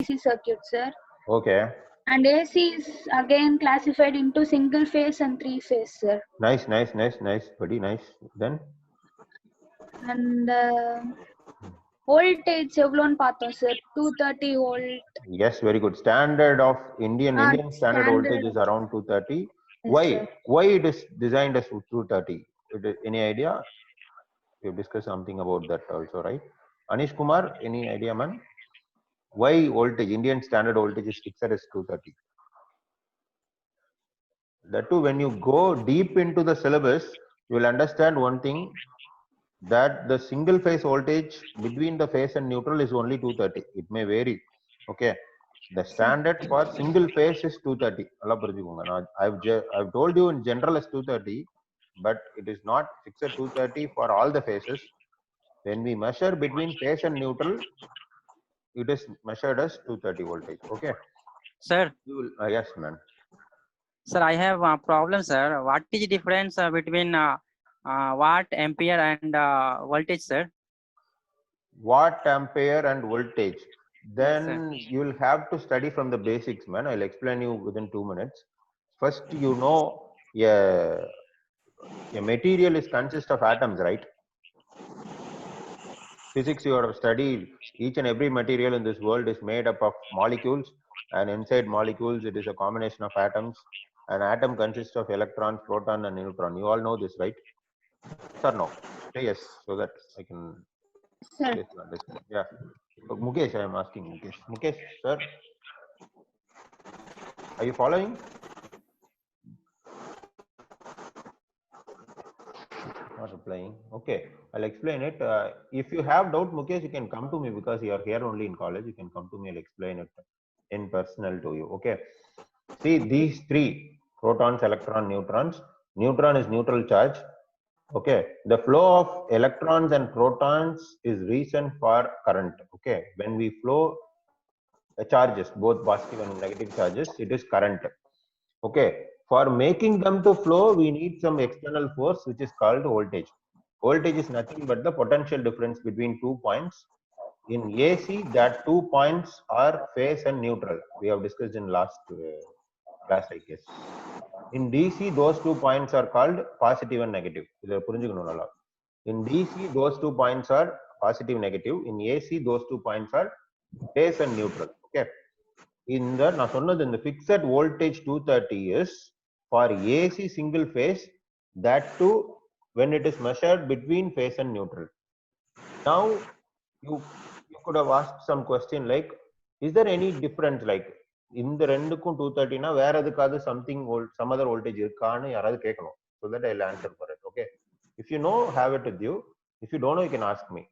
DC circuit, sir. Okay. And AC is again classified into single phase and three phase, sir. Nice. Very nice. Then And voltage எவ்வளோன்னு பார்த்தோம் sir. 230 volt. yes, very good. Standard of Indian standard voltage is Standard. around 230. Yes, Why? sir. Why it is designed as 230? Any idea? We have discussed something about that also, right? Anish Kumar, any idea, man? Why voltage, Indian standard voltage is fixed as 230? That too, when you go deep into the syllabus, you will understand one thing, that the single phase voltage between the phase and neutral is only 230. It may vary. Okay. The standard for single phase is 230. I've told you in general as 230, but it is not fixed at 230 for all the phases. When we measure between phase and neutral, it is measured as 230 voltage. Okay. Sir. Yes, man. Sir, I have a problem, sir. What is the difference between watt, ampere, and voltage, sir? Watt, ampere, and voltage. Then yes, you will have to study from the basics, man. I'll explain you within 2 minutes. First, you know, a material is consist of atoms, right? Physics, you have studied. Each and every material in this world is made up of molecules, and inside molecules, it is a combination of atoms. An atom consists of electrons, proton, and neutron. You all know this, right? Yes or no? Say yes, so that I can. Sir. Yeah. Mukesh, I am asking Mukesh. Mukesh, sir, are you following? Not replying. Okay, I'll explain it. If you have doubt, Mukesh, you can come to me because you are here only in college. You can come to me. I'll explain it in personal to you. Okay. See these three: protons, electron, neutrons. Neutron is neutral charge. Okay, the flow of electrons and protons is reason for current. Okay, when we flow charges, both positive and negative charges, it is current. Okay, for making them to flow, we need some external force which is called voltage. Voltage is nothing but the potential difference between 2 points. In AC, that 2 points are phase and neutral. We have discussed in last class, I guess. In DC, those 2 points are called positive and negative. In DC, those 2 points are positive, negative. In AC, those 2 points are phase and neutral. Okay. In the fixed voltage 230 is for AC single phase, that too when it is measured between phase and neutral. Now, you could have asked some question like, is there any difference like in the rendukum 230 na where adukadu something some other voltage irukanu yaradu kekano, so that I'll answer for it. Okay, if you know, have it with you. If you don't know, you can ask me.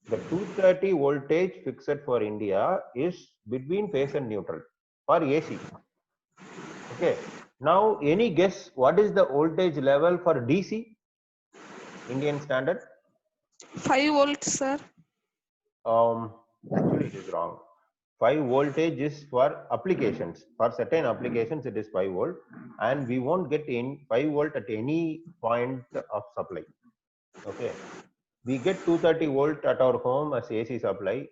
The 230 voltage fixed for India is between phase and neutral for AC. Okay, now any guess what is the voltage level for DC Indian standard? 5 volts, sir. Actually it is wrong. 5 voltage is for applications. For certain applications, it is 5 volt, and we won't get in 5 volt at any point of supply. Okay, we get 230 volt at our home as AC supply,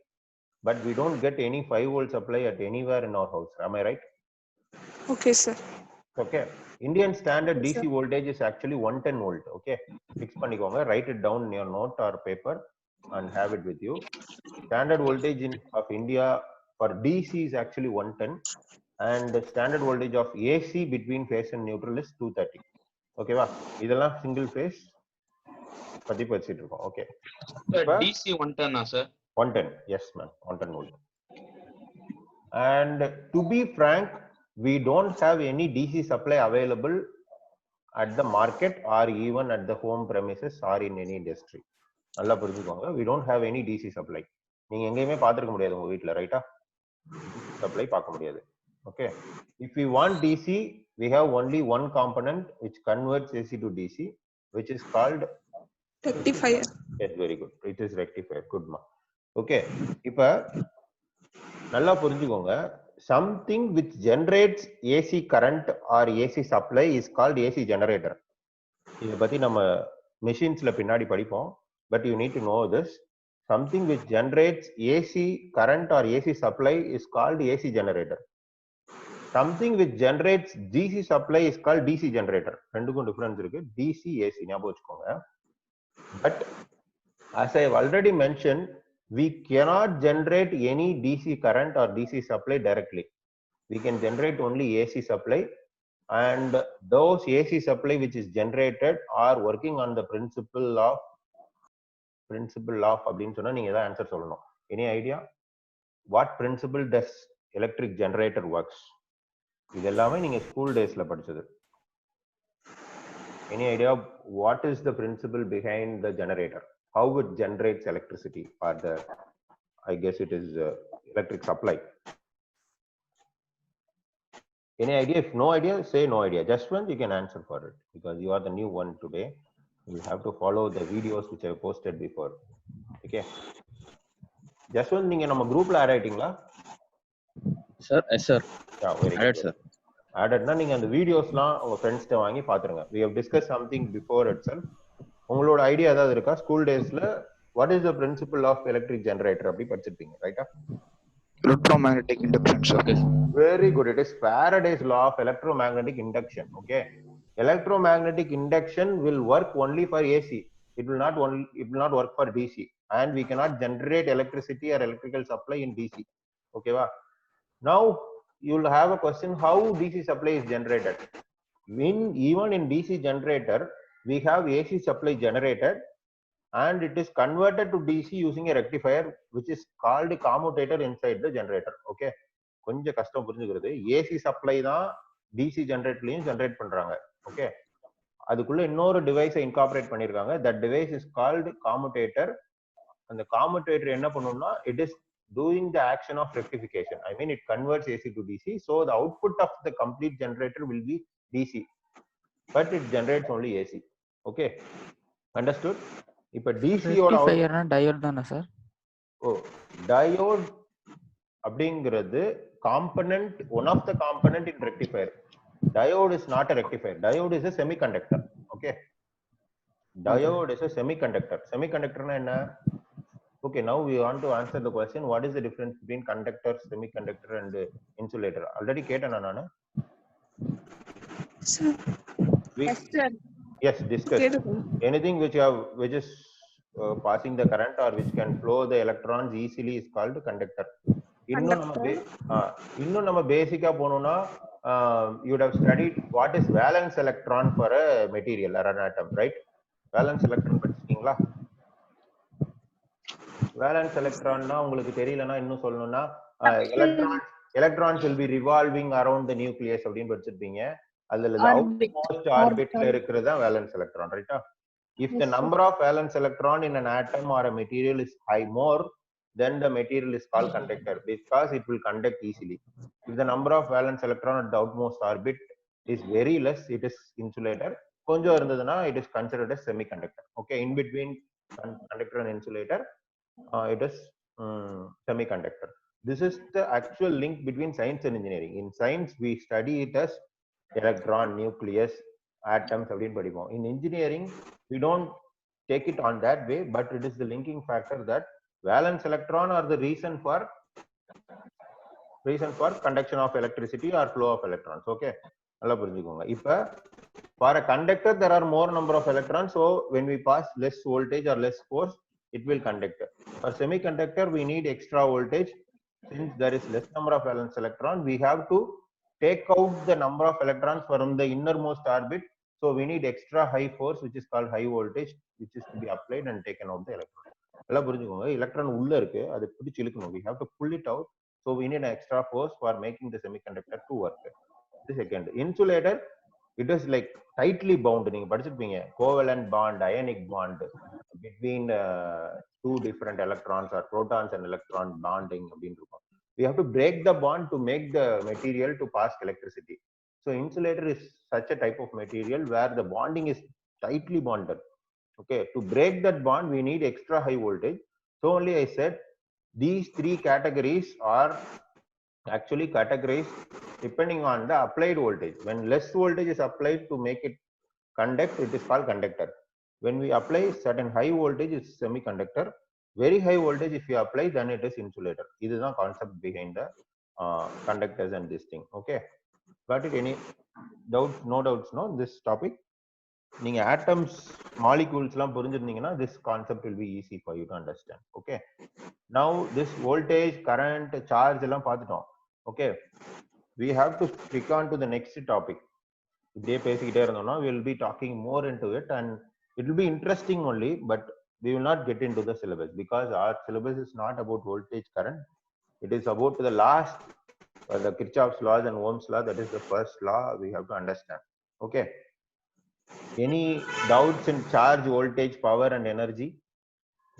but we don't get any 5 volt supply at anywhere in our house. Am I right? Okay, sir. Okay, Indian standard Yes, DC sir. voltage is actually 110 volt. Okay, fix பண்ணிக்கோங்க, write it down in your note or paper and have it with you. Standard voltage of India for DC is actually 110, and the standard voltage of AC between phase and neutral is 230. Okay, va? இதெல்லாம் single phase பத்தி படிச்சிட்டு இருக்கோம். Okay. DC 110 sir? 110, yes man, 110 volt. And to be frank, we don't have any DC supply available at the market or even at the home premises or in any industry. நல்லா புரிஞ்சுக்கோங்க, we don't have any DC supply. நீங்க எங்கேயுமே பார்த்திருக்க முடியாது உங்க வீட்ல, ரைட்டா? Supply பார்க்க முடியாது. Okay, if we want DC, we have only one component which converts AC to DC, which is called Rectifier. Yes, very good, it is rectifier. Good ma. Okay, இப்ப நல்லா புரிஞ்சுக்கோங்க, something which generates AC current or AC supply is called AC generator. இத பத்தி நம்ம machines ல பின்னாடி படிப்போம், but you need to know this. Something which generates AC current or AC supply is called AC generator. Something which generates DC supply is called DC generator. ரெண்டுக்கும் difference இருக்கு. DC, AC ஞாபகம் வச்சுக்கோங்க. But as I have already mentioned, we cannot generate any DC current or DC supply directly. We can generate only AC supply, and those AC supply which is generated are working on the principle of அப்படின்னு சொன்னா நீங்க ஏதாவது answer சொல்லணும். Any idea? What principle does electric generator works? இது எல்லாமே நீங்க school டேஸ்ல படிச்சது. Any idea what is the principle behind the generator? How it generates electricity, or the, I guess it is electric supply. Any idea? If no idea, say no idea. Just one, you can answer for it because you are the new one today. You have to follow the videos which I posted before. Okay. Just one, நீங்க நம்ம குரூப்ல add ஆயிட்டீங்களா? Sir, yes sir. Yeah, very Added, good. sir. ஆடட்னா நீங்க அந்த வீடியோஸ்லாம் உங்க ஃப்ரெண்ட்ஸ்ட்ட வாங்கி பாத்துருங்க. We have discussed something before itself. உங்களோட ஐடியா ஏதாவது இருக்கா? ஸ்கூல் டேஸ்ல what is the principle of electric generator அப்படி படிச்சிருப்பீங்க, ரைட்டா? Electromagnetic induction, sir. Okay. Very good. It is Faraday's law of electromagnetic induction. Okay. Electromagnetic induction will work only for AC. It will not work for DC. And we cannot generate electricity or electrical supply in DC. Okay, va? Now you will have a question how DC supply is generated. Even in DC generator, we have AC supply generated and it is converted to DC using a rectifier which is called commutator inside the generator. Okay. கொஞ்சம் கஷ்டம் புரிஞ்சுக்கிறது. AC supply தான் DC ஜெனரேட்டர்லயும் generate பண்றாங்க. Okay, அதுக்குள்ள இன்னொரு டிவைஸை incorporate பண்ணிருக்காங்க. That device is called commutator. அந்த commutator என்ன பண்ணும்னா it is doing the action of rectification. I mean, it converts AC to DC, so the output of the complete generator will be DC, but it generates only AC. Okay, understood? இப்ப DC ஓட ரெக்டிஃபையர்னா diode தானே sir? ஓ, diode அப்படிங்கிறது component, one of the component in rectifier. Diode is not a rectifier. Diode is a semiconductor. Okay, diode is a semiconductor. Semiconductor na enna? Okay, now we want to answer the question, what is the difference between conductor, semiconductor and insulator? Already ketana nanu. Sir. Yes, sir. Yes, discuss. Anything which is passing the current or which can flow the electrons easily is called conductor. இன்னும் நம்ம பேசிக்கா போனோம்னா you would have studied what is valence electron for a material or an atom, right? Valence electron படிச்சிட்டீங்களா? Valence electron na உங்களுக்கு தெரியலனா இன்னும் சொல்லணும்னா electrons will be revolving around the nucleus அப்படினு படிச்சிருப்பீங்க. அதுல the outmost orbitல இருக்குறது தான் valence electron, right? If the number of valence electron in an atom or a material is more, then the material is called conductor because it will conduct easily. If the number of valence electron at the outmost orbit is very less, it is insulator. Konjam irundaduna it is considered as semiconductor. Okay, in between conductor and insulator, it is semiconductor. This is the actual link between science and engineering. In science we study it as electron, nucleus, atoms அப்படினு படிப்போம். In engineering we don't take it on that way, but it is the linking factor that valence electron are the reason for conduction of electricity or flow of electrons. Okay, நல்லா புரிஞ்சுக்கோங்க. இப்ப for a conductor there are more number of electrons, so when we pass less voltage or less force it will conduct. For semiconductor we need extra voltage. Since there is less number of valence electron, we have to take out the number of electrons from the innermost orbit, so we need extra high force which is called high voltage, which is to be applied and taken out the electron. எல்லாம் புரிஞ்சுக்கோங்க. Electron உள்ள இருக்கு, அதை பிடிச்சு இழுக்கணும். We have to pull it out, so we need an extra force for making the semiconductor to work. The second, insulator, it is like tightly bound. நீங்க படிச்சிருப்பீங்க covalent bond, ionic bond between two different electrons or protons and electron bonding அப்படினு இருக்கும். We have to break the bond to make the material to pass electricity. So insulator is such a type of material where the bonding is tightly bonded. Okay, to break that bond we need extra high voltage. So only I said these three categories are actually categorized depending on the applied voltage. When less voltage is applied to make it conduct, it is called conductor. When we apply certain high voltage, it's semiconductor. Very high voltage if you apply, then it is insulator. This is the concept behind the conductors and this thing. Okay, got it? Any doubts? No doubts, no, this topic. நீங்க atoms molecules எல்லாம் புரிஞ்சிருந்தீங்கன்னா this concept will be easy for you to understand. Okay, now this voltage, current, charge எல்லாம் பார்த்துட்டோம். Okay, we have to click on to the next topic. இப்படியே பேசிக்கிட்டே இருந்தோம்னா we will be talking more into it and it will be interesting only, but we will not get into the syllabus because our syllabus is not about voltage, current. It is about the last the Kirchhoff's laws and Ohm's law. That is the first law we have to understand. Okay, any doubts in charge, voltage, power and energy?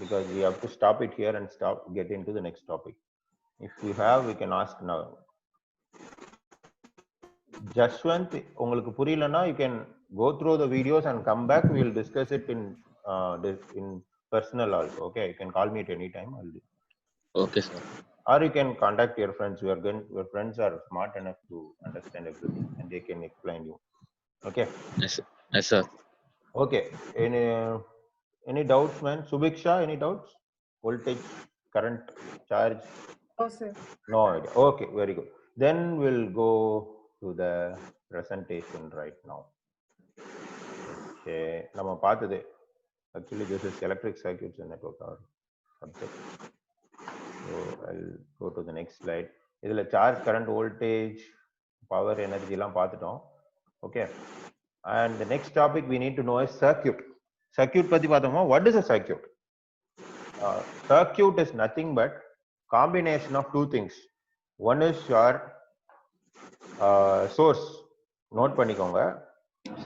Because we have to stop it here and get into the next topic. If you have, we can ask now. Jaswant, உங்களுக்கு புரியலனா you can go through the videos and come back. We will discuss it in personal also. Okay, you can call me at any time. I'll do. Okay, sir. Or you can contact your friends. Your friends are smart enough to understand everything and they can explain you. Okay. Yes, yes, sir. Okay. Any doubts, man? Subiksha, any doubts? Voltage, current, charge? No, sir. No idea. Okay, very good. Then we'll go to the presentation right now. Okay. நம்ம பார்த்தது actually this is electric circuits and network subject. So I'll go to the next slide. இதுல charge, current, voltage, power, energy எல்லாம் பார்த்துட்டோம். Okay. And the next topic we need to know is circuit. Circuit பத்தி பார்த்தோமா? What is a circuit? Circuit is nothing but combination of two things. One is your source. Note பண்ணிக்கோங்க.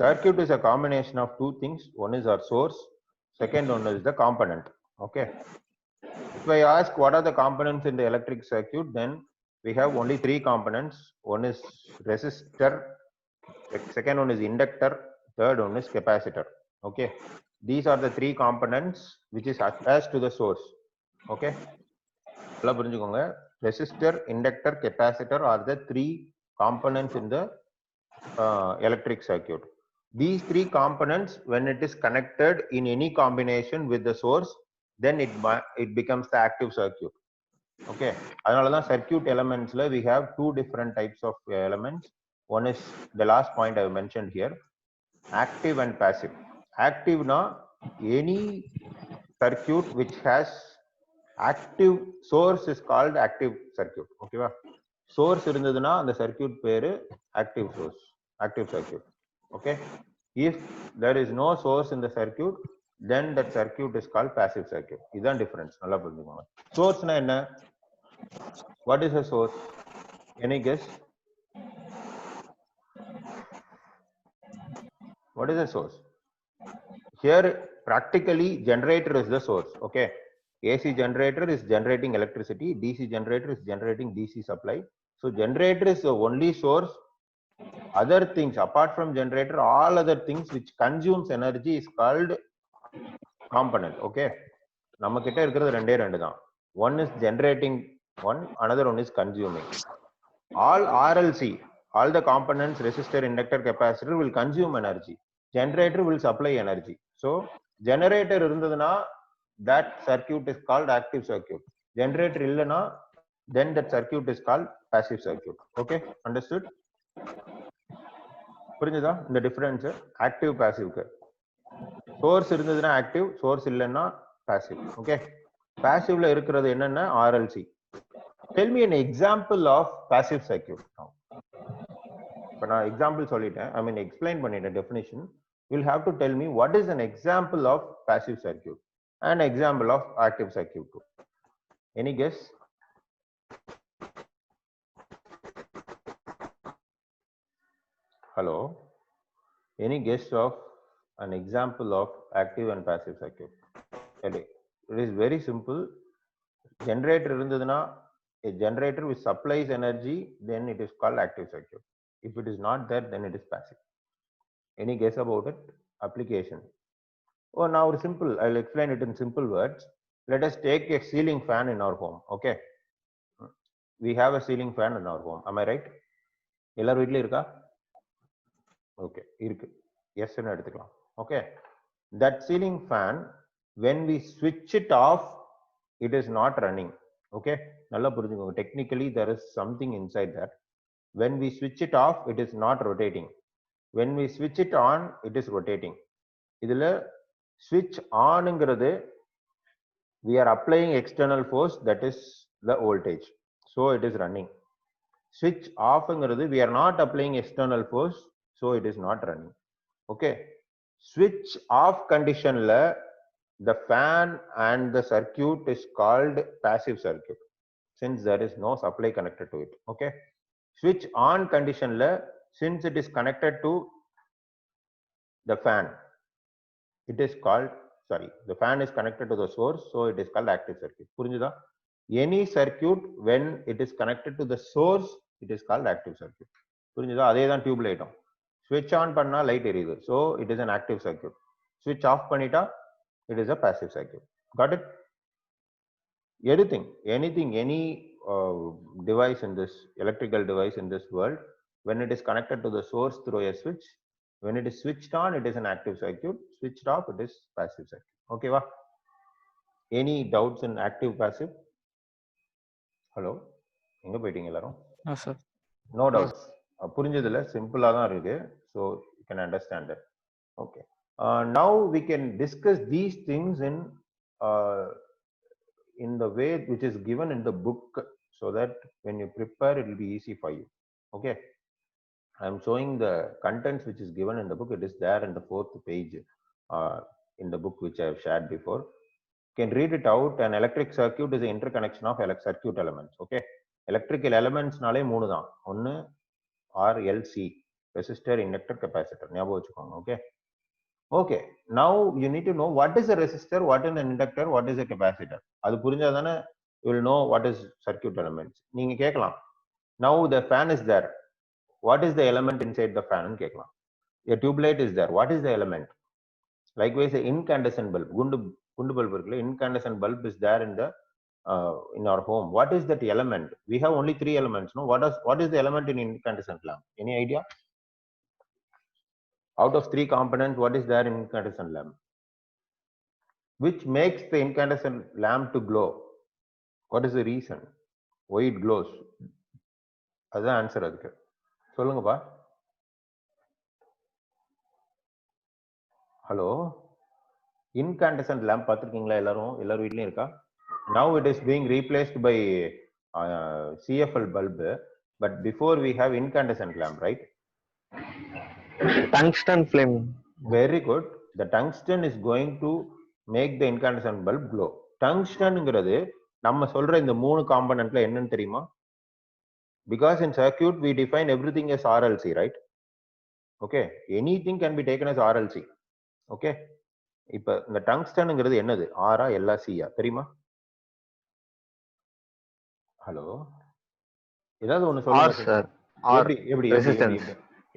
Circuit is a combination of two things. One is our source. Second one is the component. Okay. If I ask what are the components in the electric circuit, then we have only three components. One is resistor. Second one is inductor. Third one is capacitor. Okay. These are the three components which is attached to the source. Okay. Resistor, inductor, capacitor are the three components in the electric circuit. These three components, when it is connected in any combination with the source, then it becomes the active circuit. Okay. Adhaladha circuit elements la we have two different types of elements. One is the last point I mentioned here, active and passive. Active na any circuit which has active source is called active circuit. Okay va? Source irundaduna and the circuit peru active source, active circuit. Okay. If there is no source in the circuit, then that circuit is called passive circuit. Idan difference. Nalla purinjukonga. Source na enna? What is a source? Any guess? What is a source? Here practically generator is the source. Okay. AC generator is generating electricity. DC generator is generating DC supply. So generator is the only source. Other things apart from generator, all other things which consumes energy is called component. Okay. நம்ம கிட்ட இருக்கிறது ரெண்டே ரெண்டு தான். One is generating one, another one is consuming. All RLC, all the components, resistor, inductor, capacitor will consume energy. Generator will supply energy. So generator irundaduna, that circuit is called active circuit. Generator illana, then that circuit is called passive circuit. Okay, understood? புரிஞ்சுதா இந்த difference? Active பாசிவ்க்கு source இருந்ததுன்னா active, source இல்லைன்னா passive. Okay, பாசிவ்ல இருக்கிறது என்னன்னா RLC. Tell me an example of passive circuit. இப்போ நான் example சொல்லிட்டேன், ஐ மீன் explain பண்ணிட்டேன் definition. You will have to tell me what is an example of passive circuit and example of active circuit too. Any guess? Hello, any guess of an example of active and passive circuit? It is very simple. Generator irundaduna, a generator which supplies energy, then it is called active circuit. If it is not there, then it is passive. Any guess about it? Application. Oh, now simple. I'll explain it in simple words. Let us take a ceiling fan in our home. Okay, we have a ceiling fan in our home. Am I right? எல்லார் வீட்லயும் இருக்கா? Okay, இருக்கு. Yes ன்னு எடுத்துக்கலாம். Okay, that ceiling fan, when we switch it off, it is not running. Okay, nalla purinjunga, technically there is something inside that. When we switch it off, it is not rotating. When we switch it on, it is rotating. Idhula switch on ங்கிறது we are applying external force, that is the voltage, so it is running. Switch off ங்கிறது we are not applying external force, so it is not running. Okay, switch off condition la the fan and the circuit is called passive circuit, since there is no supply connected to it. Okay, switch on condition la, since it is connected to the fan, it is called, sorry, the fan is connected to the source, so it is called active circuit. புரிஞ்சுதா? Any circuit when it is connected to the source, it is called active circuit. புரிஞ்சுதா? அதே தான் tube லைட்டும். Switch on பண்ணா light எரியுது, so it is an active circuit. Switch off பண்ணிட்டா it is a passive circuit. Got it? Anything, any device in this electrical device in this world, when it is connected to the source through a switch, when it is switched on, it is an active circuit. Switched off, it is passive circuit. Okay, va? Any doubts in active passive? Hello, எங்க போயிட்டீங்க எல்லாரும்? sir. No doubts. புரிஞ்சதுல சிம்பிளா தான் இருக்கு, so you can understand it. Okay, now we can discuss these things in the way which is given in the book, so that when you prepare it will be easy for you. Okay, I am showing the contents which is given in the book. It is there in the 4th page in the book which I have shared before. You can read it out. An electric circuit is the interconnection of circuit elements. Okay, electrical elements நாலே மூணு தான். ஒன்னு RLC, resistor, inductor, capacitor. ஞாபகம் வச்சுக்கோங்க. Okay, okay, now you need to know what is a resistor, what is an inductor, what is a capacitor. அது புரிஞ்சாதானே you will know what is circuit elements. நீங்க கேட்கலாம், now the fan is there, what is the element inside the fan னு கேட்கலாம். a tube light is there, what is the element? Likewise, a incandescent bulb, குண்டு bulb இருக்குல்ல, incandescent bulb is there in our home. What is that element? We have only 3 elements, no? What is the element in incandescent lamp? Any idea? Out of 3 components, what is there in incandescent lamp? Which makes the incandescent lamp to glow? What is the reason why it glows? அதுதான் answer அதுக்கு. சொல்லுங்கப்பா. Hello, incandescent lamp பார்த்திருக்கீங்களா எல்லாரும்? எல்லார் வீட்லயும் இருக்கா? Now it is being replaced by CFL bulb, but before we have incandescent lamp, right? Tungsten flame. Very good. The tungsten is going to make the incandescent bulb glow. Tungstenங்கிறது நம்ம சொல்ற இந்த மூணு காம்போனன்ட்ல என்னன்னு தெரியுமா? Because in circuit we define everything as RLC, right? Okay, anything can be taken as RLC. Okay, இப்ப இந்த டங்ஸ்டன்ங்கிறது என்னது? ஆரா எல்லா சியா தெரியுமா? ஹலோ, ஏதாவது ஒண்ணு சொல்லுங்க சார்.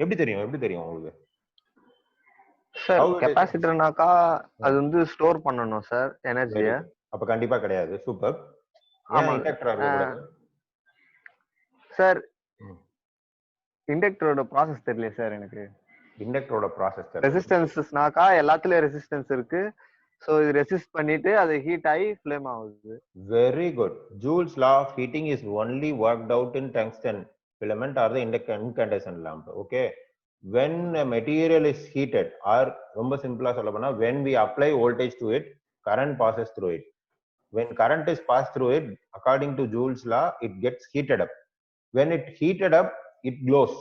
எப்படி தெரியும் உங்களுக்கு? சார் கெபாசிட்டர்னாக்கா அது வந்து ஸ்டோர் பண்ணனும் சார் எனர்ஜியை. அப்ப கண்டிப்பா கிடையாது. சூப்பர். ஏன் இண்டக்டர் இருக்கக்கூடாது? சார் இண்டக்டரோட ப்ராசஸ் தெரியல சார் எனக்கு. இண்டக்டரோட ப்ராசஸ் தெரியல. ரெசிஸ்டன்ஸ்னாக்கா எல்லாத்துலயும் ரெசிஸ்டன்ஸ் இருக்கு. சோ இது ரெசிஸ்ட் பண்ணிட்டு அது ஹீட் ஆகி ஃப்ளேம் ஆகுது. Very good. Joule's law of heating is only worked out in tungsten filament or the incandescent lamp. Okay, when a material is heated, or ரொம்ப சிம்பிளா சொல்ல போனா when we apply voltage to it, current passes through it. When current is passed through it, according to Joule's law, it gets heated up. When it heated up, it glows.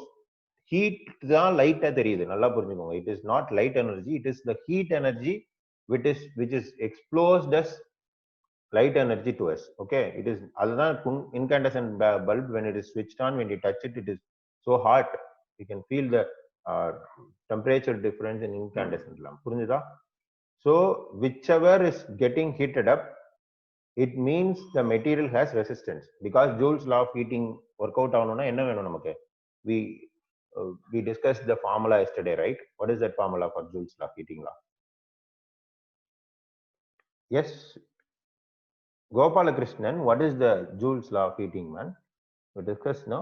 Heat தான் லைட்டா தெரியுது. நல்லா புரிஞ்சுக்கோங்க. It is not light energy, it is the heat energy which is exposed as light energy to us. Okay, it is அதுதான் incandescent bulb. When it is switched on, when you touch it, it is so hot, you can feel the temperature difference in incandescent lamp. புரிஞ்சுதா? So whichever is getting heated up, it means the material has resistance. Because Joule's law of heating work out ஆகணும்னா என்ன வேணும் நமக்கு? We discussed the formula yesterday, right? What is that formula for Joule's law of heating law? Yes, Gopalakrishnan, what is the Joule's law of heating, man? We discussed now.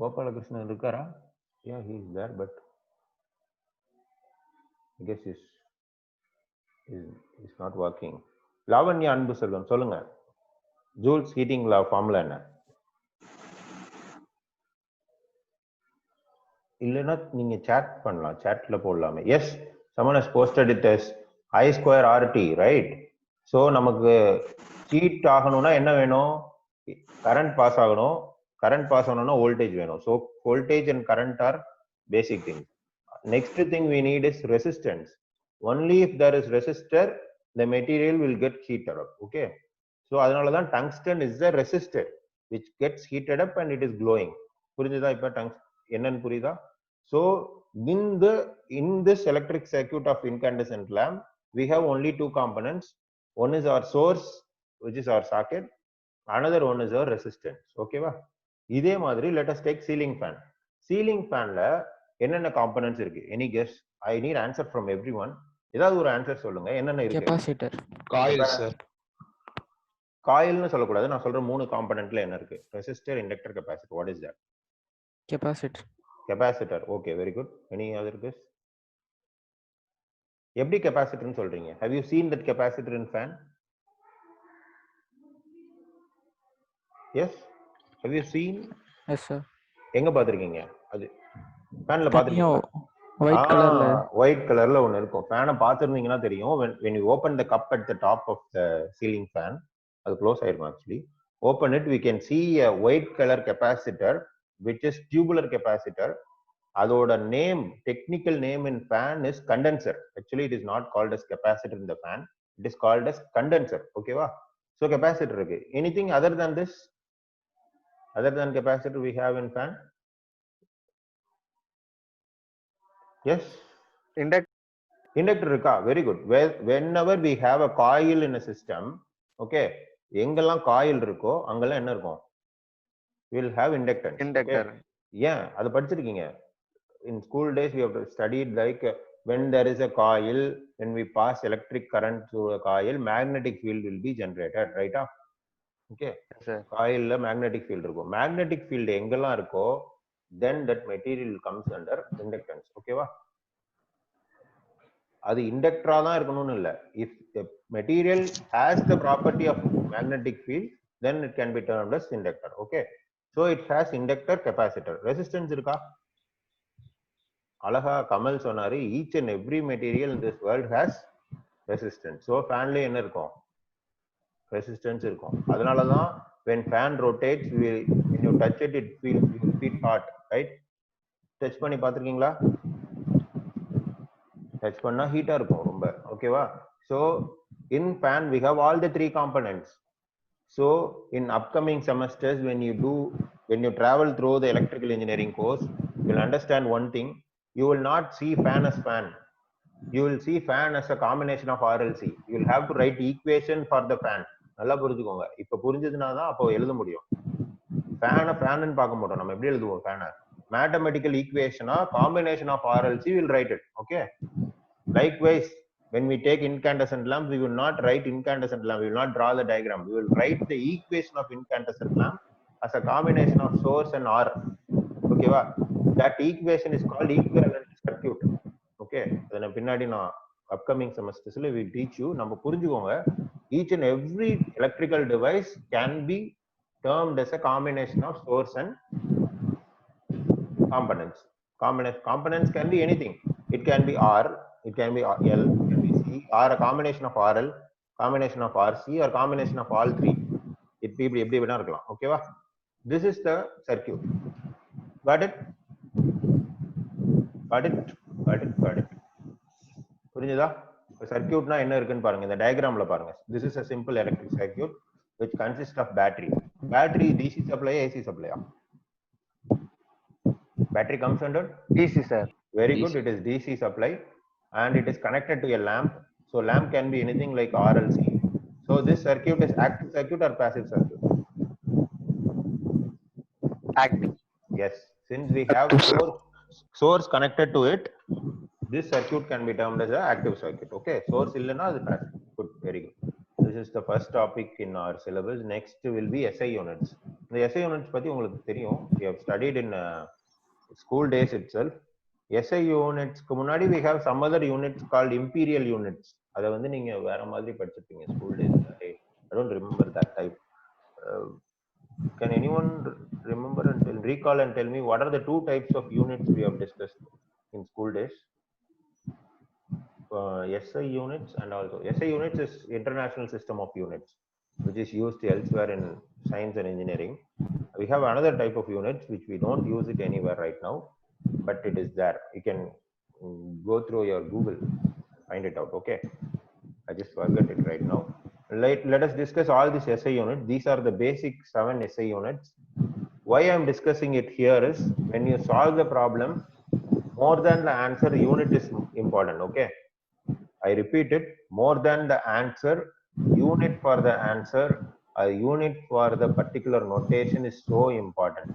Gopalakrishnan irukara? Yeah, he is there, but I guess he's not working. Lavanya அன்பு செல்வம் சொல்லுங்க. Joules heating லா formula என்ன? இல்லைன்னா நீங்க chat பண்ணலாம், chatல போடலாமே. Yes, someone has posted it as I square RT, right? So நமக்கு heat ஆகணும்னா என்ன வேணும்? கரண்ட் பாஸ் ஆகணும். கரண்ட் பாஸ் ஆகணும்னா வோல்டேஜ் வேணும். So voltage and current are basic thing. Next thing we need is resistance. Only if there is resistor, the material will get heated up. Okay, so அதனால தான் tungsten is a resistor which gets heated up and it is glowing. புரிஞ்சுதா? இப்ப என்னன்னு புரியுதா? So in this electric circuit of incandescent lamp, we have only two components. One is our source, which is our socket. Another one is our resistance. Okay va? இதே மாதிரி let us take ceiling fan. Ceiling fanல என்னென்ன components இருக்கு? Any guess? I need answer from everyone. ஏதாவது ஒரு answer சொல்லுங்க. என்னென்ன இருக்கு? Capacitor. Coil sir. காயில்னு சொல்லக்கூடாது. நான் சொல்ற மூணு காம்பனன்ட்ல என்ன இருக்கு? Resistor, inductor, capacitor. What is that? Capacitor. Capacitor. Okay, very good. Any other guess? எப்படி கெபாசிட்டர்னு சொல்றீங்க? Have you seen that capacitor in fan? Yes? Have you seen? Yes sir. எங்க பாத்திருக்கீங்க? அது ஃபேன்ல பாத்திருக்கீங்களா? ஒயிட் கலர்ல. ஒயிட் கலர்ல ஒன்னு இருக்கும். ஃபேனை பாத்துருந்தீங்கன்னா தெரியும். when you open the cup at the top of the ceiling fan, அது க்ளோஸ் ஆயிருக்கும் actually. Open it, we can see a white color capacitor which is tubular capacitor. அதோட name, technical name in fan is condenser. Actually it is not called as capacitor in the fan, it is called as condenser. Okay va? So capacitor இருக்கு. Anything other than this? Other than capacitor we have in fan? Yes? Inductor இருக்கா? Very good. Whenever we have a coil in a system, okay, எங்கெல்லாம் coil இருக்கோ அங்கெல்லாம் என்ன இருக்கும்? We'll have inductance. Inductor. ஏன் அது படிச்சிருக்கீங்க? In school days we have studied like when there is a coil, when we pass electric current through a coil, magnetic field will be generated, right? Okay, coil la magnetic field இருக்கும். Magnetic field எங்கெல்லாம் இருக்கோ then that material comes under inductance. Okay va? அது இண்டக்டரா தான் இருக்கணும்னு இல்ல. If the material has the property of magnetic field, then it can be termed as inductor. Okay, so it has inductor, capacitor. Resistance இருக்கா? அழகா கமல் சொன்னாரு, each and every material in this world has resistance. So fanல என்ன இருக்கும்? Resistance இருக்கும். அதனால தான் when fan rotates, when you touch it, it feels hot, right? Touch பண்ணி பாத்துருக்கீங்களா? Touch பண்ணா ஹீட்டா இருக்கும் ரொம்ப. ஓகேவா? So in fan we have all the three components. So in upcoming semesters, when you travel through the electrical engineering course, you will understand one thing. You will not see fan as fan. You will see fan as a combination of RLC. You will have to write equation for the fan. நல்லா புரிஞ்சுக்கோங்க. இப்ப புரிஞ்சதுனா தான் அப்போ எழுத முடியும். fan ன்னு பார்க்க மாட்டோம். நம்ம எப்படி எழுதுவோம் fan? Mathematical equation or combination of RLC, we will write it. Okay. Likewise, when we take incandescent lamp, we will not write incandescent lamp. We will not draw the diagram. We will write the equation of incandescent lamp as a combination of source and R. Okay va? That equation is called equivalent circuit. Okay, then பின்னாடி நான் upcoming semesters we will teach you. நம்ம புரிஞ்சுக்கோங்க, each and every electrical device can be termed as a combination of source and components. Components can be anything. It can be R, it can be L, it can be C, or a combination of RL, combination of RC, or combination of all three. It be எப்படி வேணா இருக்கலாம். ஓகேவா? This is the circuit. Got it? புரிஞ்சுதா? சர்க்யூட்னா என்ன இருக்குன்னு பாருங்க. இந்த டயகிராம்ல பாருங்க. This is a simple electric circuit which consists of battery. Battery DC supply, AC supply. Battery comes under DC sir. Very good. It is DC supply and it is connected to a lamp. So lamp can be anything like RLC. So this circuit is active circuit or passive circuit? Active. Yes. Since we have source connected to it, this circuit can be termed as an active circuit. Okay. Source illana adu passive. Good. Very good. This is the first topic in our syllabus. Next will be SI units. The SI units பத்தி உங்களுக்கு தெரியும். We have studied in school days itself. SI units க்கு முன்னாடி we have some other units called imperial units. அத வந்து நீங்க வேற மாதிரி படிச்சிருப்பீங்க school days. I don't remember that type. Can anyone remember and recall and tell me what are the two types of units we have discussed in school days? SI units and also SI units is international system of units, which is used elsewhere in science and engineering. We have another type of units which we don't use it anywhere right now, but it is there. You can go through your Google, find it out. Okay, I just forget it right now. Let us discuss all these SI units. These are the basic 7 SI units. Why I am discussing it here is when you solve the problem, more than the answer, unit is important. Okay, I repeat it, more than the answer, unit for the answer, a unit for the particular notation is so important.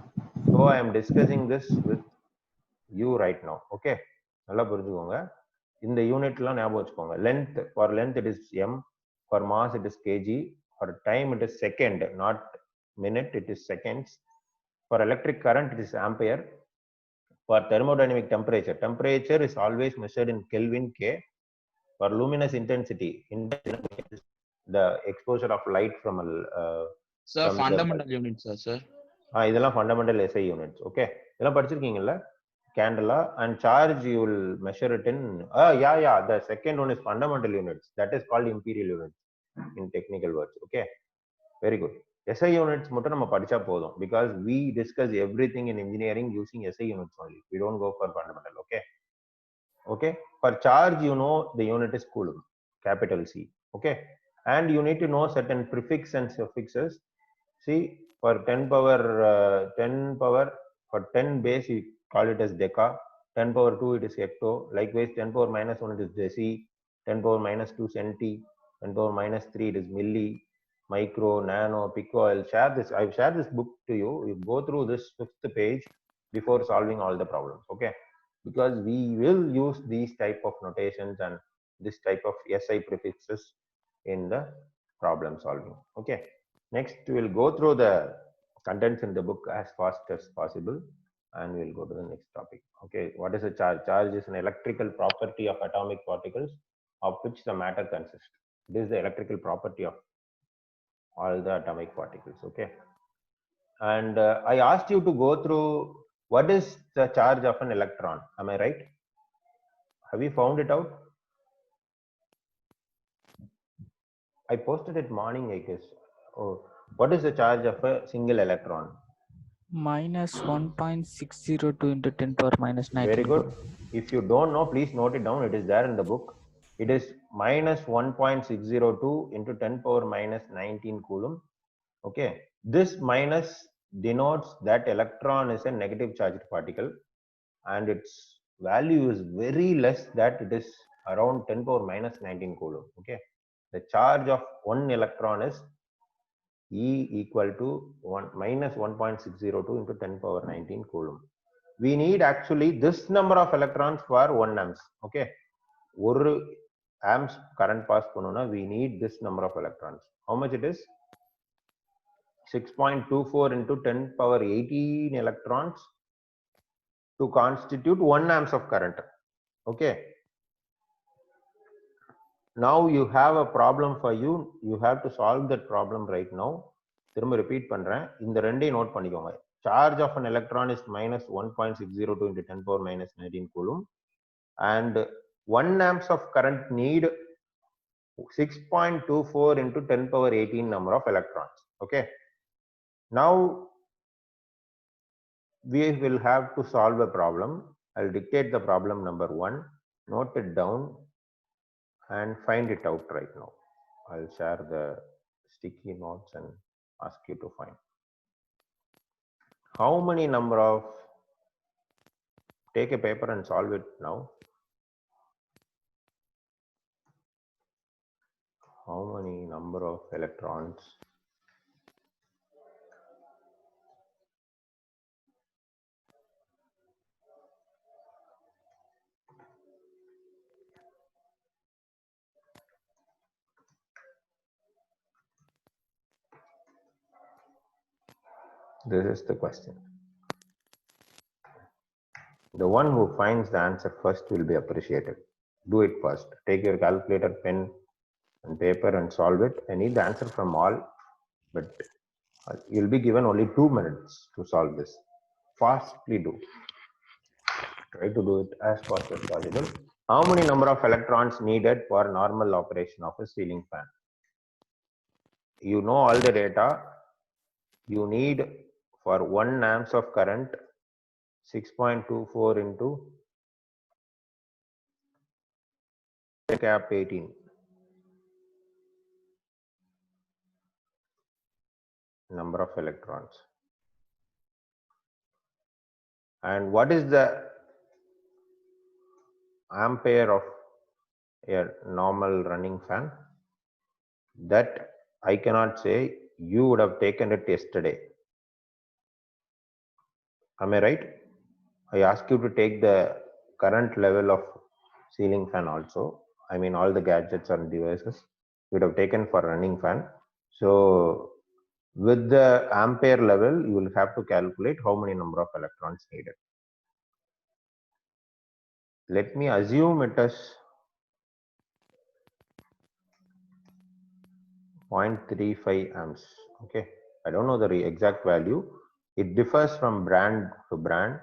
So I am discussing this with you right now. Okay, நல்லா புரிஞ்சுக்கோங்க. இந்த யூனிட்லாம் ஞாபகம் வச்சுக்கோங்க. Length, for length it is m, for mass it is kg, for time it is second, not minute, it is seconds. For electric current it is ampere. For thermodynamic temperature, temperature is always measured in Kelvin K. For luminous intensity, the exposure of light from a Sir, fundamental units, sir. இதெல்லாம் fundamental SI units. Okay, இதெல்லாம் படிச்சிருக்கீங்கல்ல? Candela and charge you will measure it in the second one is fundamental units, that is called imperial units in technical words. Okay, very good. SI units மட்டும் நம்ம படிச்சா போதும், because we discuss everything in engineering using SI units only. We don't go for fundamental. Okay, for charge you know the unit is coulomb, capital C. Okay, and you need to know certain prefix and suffixes. See, for 10 power for 10 base you call it as deca, 10 power 2 it is hecto, likewise 10 power minus 1 it is deci, 10 power minus 2 centi, 10 power minus 3 it is milli, micro, nano, pico. I've shared this book to you. You go through this 5th page before solving all the problems. Okay, because we will use these type of notations and this type of SI prefixes in the problem solving. Okay, next we'll go through the contents in the book as fast as possible and we'll go to the next topic. Okay, what is a charge? Charge is an electrical property of atomic particles of which the matter consists. It is the electrical property of all the atomic particles. Okay, and I asked you to go through what is the charge of an electron. Am I right? Have you found it out? I posted it morning, I guess. Oh, what is the charge of a single electron? Minus 1.602 into 10 power minus 19. Very good. If you don't know, please note it down. It is there in the book. It is minus 1.602 into 10 power minus 19 coulomb. Okay, this minus denotes that electron is a negative charged particle and its value is very less, that it is around 10 power minus 19 coulomb. Okay, the charge of one electron is E equal to minus 1.602 into 10 power 19 coulomb. We need actually this number of electrons for 1 amps. Okay, 1 amps current pass பண்ணனும்னா we need this number of electrons. How much it is? 6.24 into 10 power 18 electrons to constitute 1 amps of current. Okay, now you have a problem for you. You have to solve that problem right now. திரும்ப repeat பண்றேன், இந்த ரெண்டையும் note பண்ணிக்கோங்க. Charge of an electron is minus 1.602 into 10 power minus 19 coulomb and 1 amps of current need 6.24 into 10 power 18 number of electrons. Okay, now we will have to solve a problem. I'll dictate the problem number 1, note it down and find it out right now. I'll share the sticky notes and ask you to find. How many number of, take a paper and solve it now. How many number of electrons this is the question. The one who finds the answer first will be appreciated. Do it first. Take your calculator, pen, and paper and solve it. I need the answer from all, but you'll be given only 2 minutes to solve this. Fastly do. Try to do it as fast as possible. How many number of electrons needed for normal operation of a ceiling fan? You know all the data. You need for 1 amps of current 6.24 into cap 18. Number of electrons. And what is the ampere of a normal running fan? That I cannot say. You would have taken it yesterday. Am I right? I ask you to take the current level of ceiling fan also. I mean all the gadgets and devices you would have taken for running fan. So with the ampere level, you will have to calculate how many number of electrons needed. Let me assume it is 0.35 amps. Okay, I don't know the exact value. It differs from brand to brand,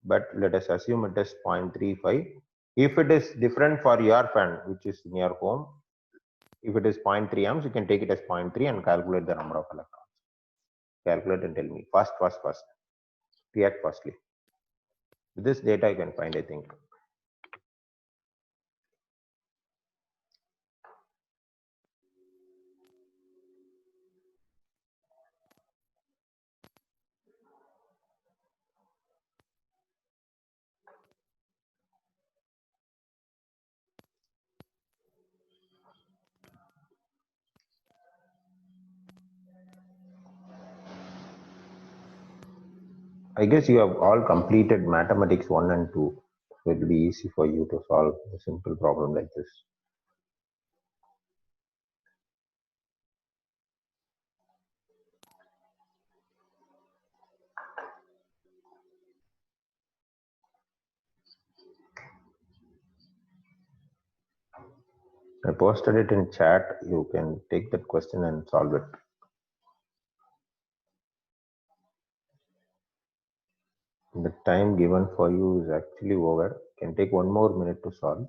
but let us assume it is 0.35. If it is different for your fan, which is in your home, if it is 0.3 amps, you can take it as 0.3 and calculate the number of electrons. Calculate and tell me. Fast. React fastly. With this data you can find, I think. I guess you have all completed mathematics 1 and 2. So it will be easy for you to solve a simple problem like this. I posted it in chat. You can take that question and solve it. The time given for you is actually over. You can take 1 more minute to solve.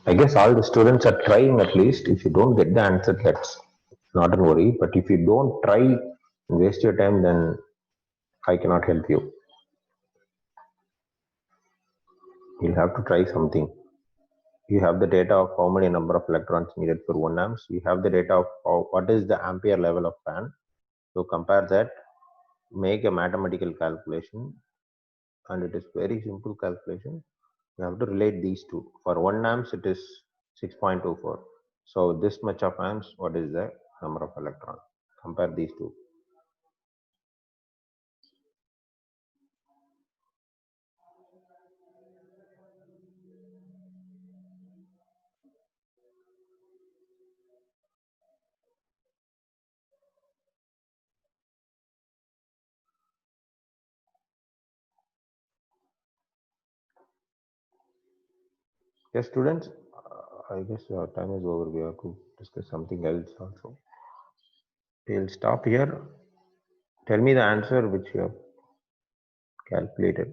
I guess all the students are trying at least. If you don't get the answer, that's not a worry. But if you don't try and waste your time, then I cannot help you. You'll have to try something. You have the data of how many number of electrons needed for 1 amps. You have the data of what is the ampere level of fan. So compare that, make a mathematical calculation, and it is very simple calculation. You have to relate these two. For 1 amps, it is 6.24. So this much of amps, what is the number of electrons? Compare these two. Yes, students, I guess our time is over. We have to discuss something else also. We'll stop here. Tell me the answer which you have calculated.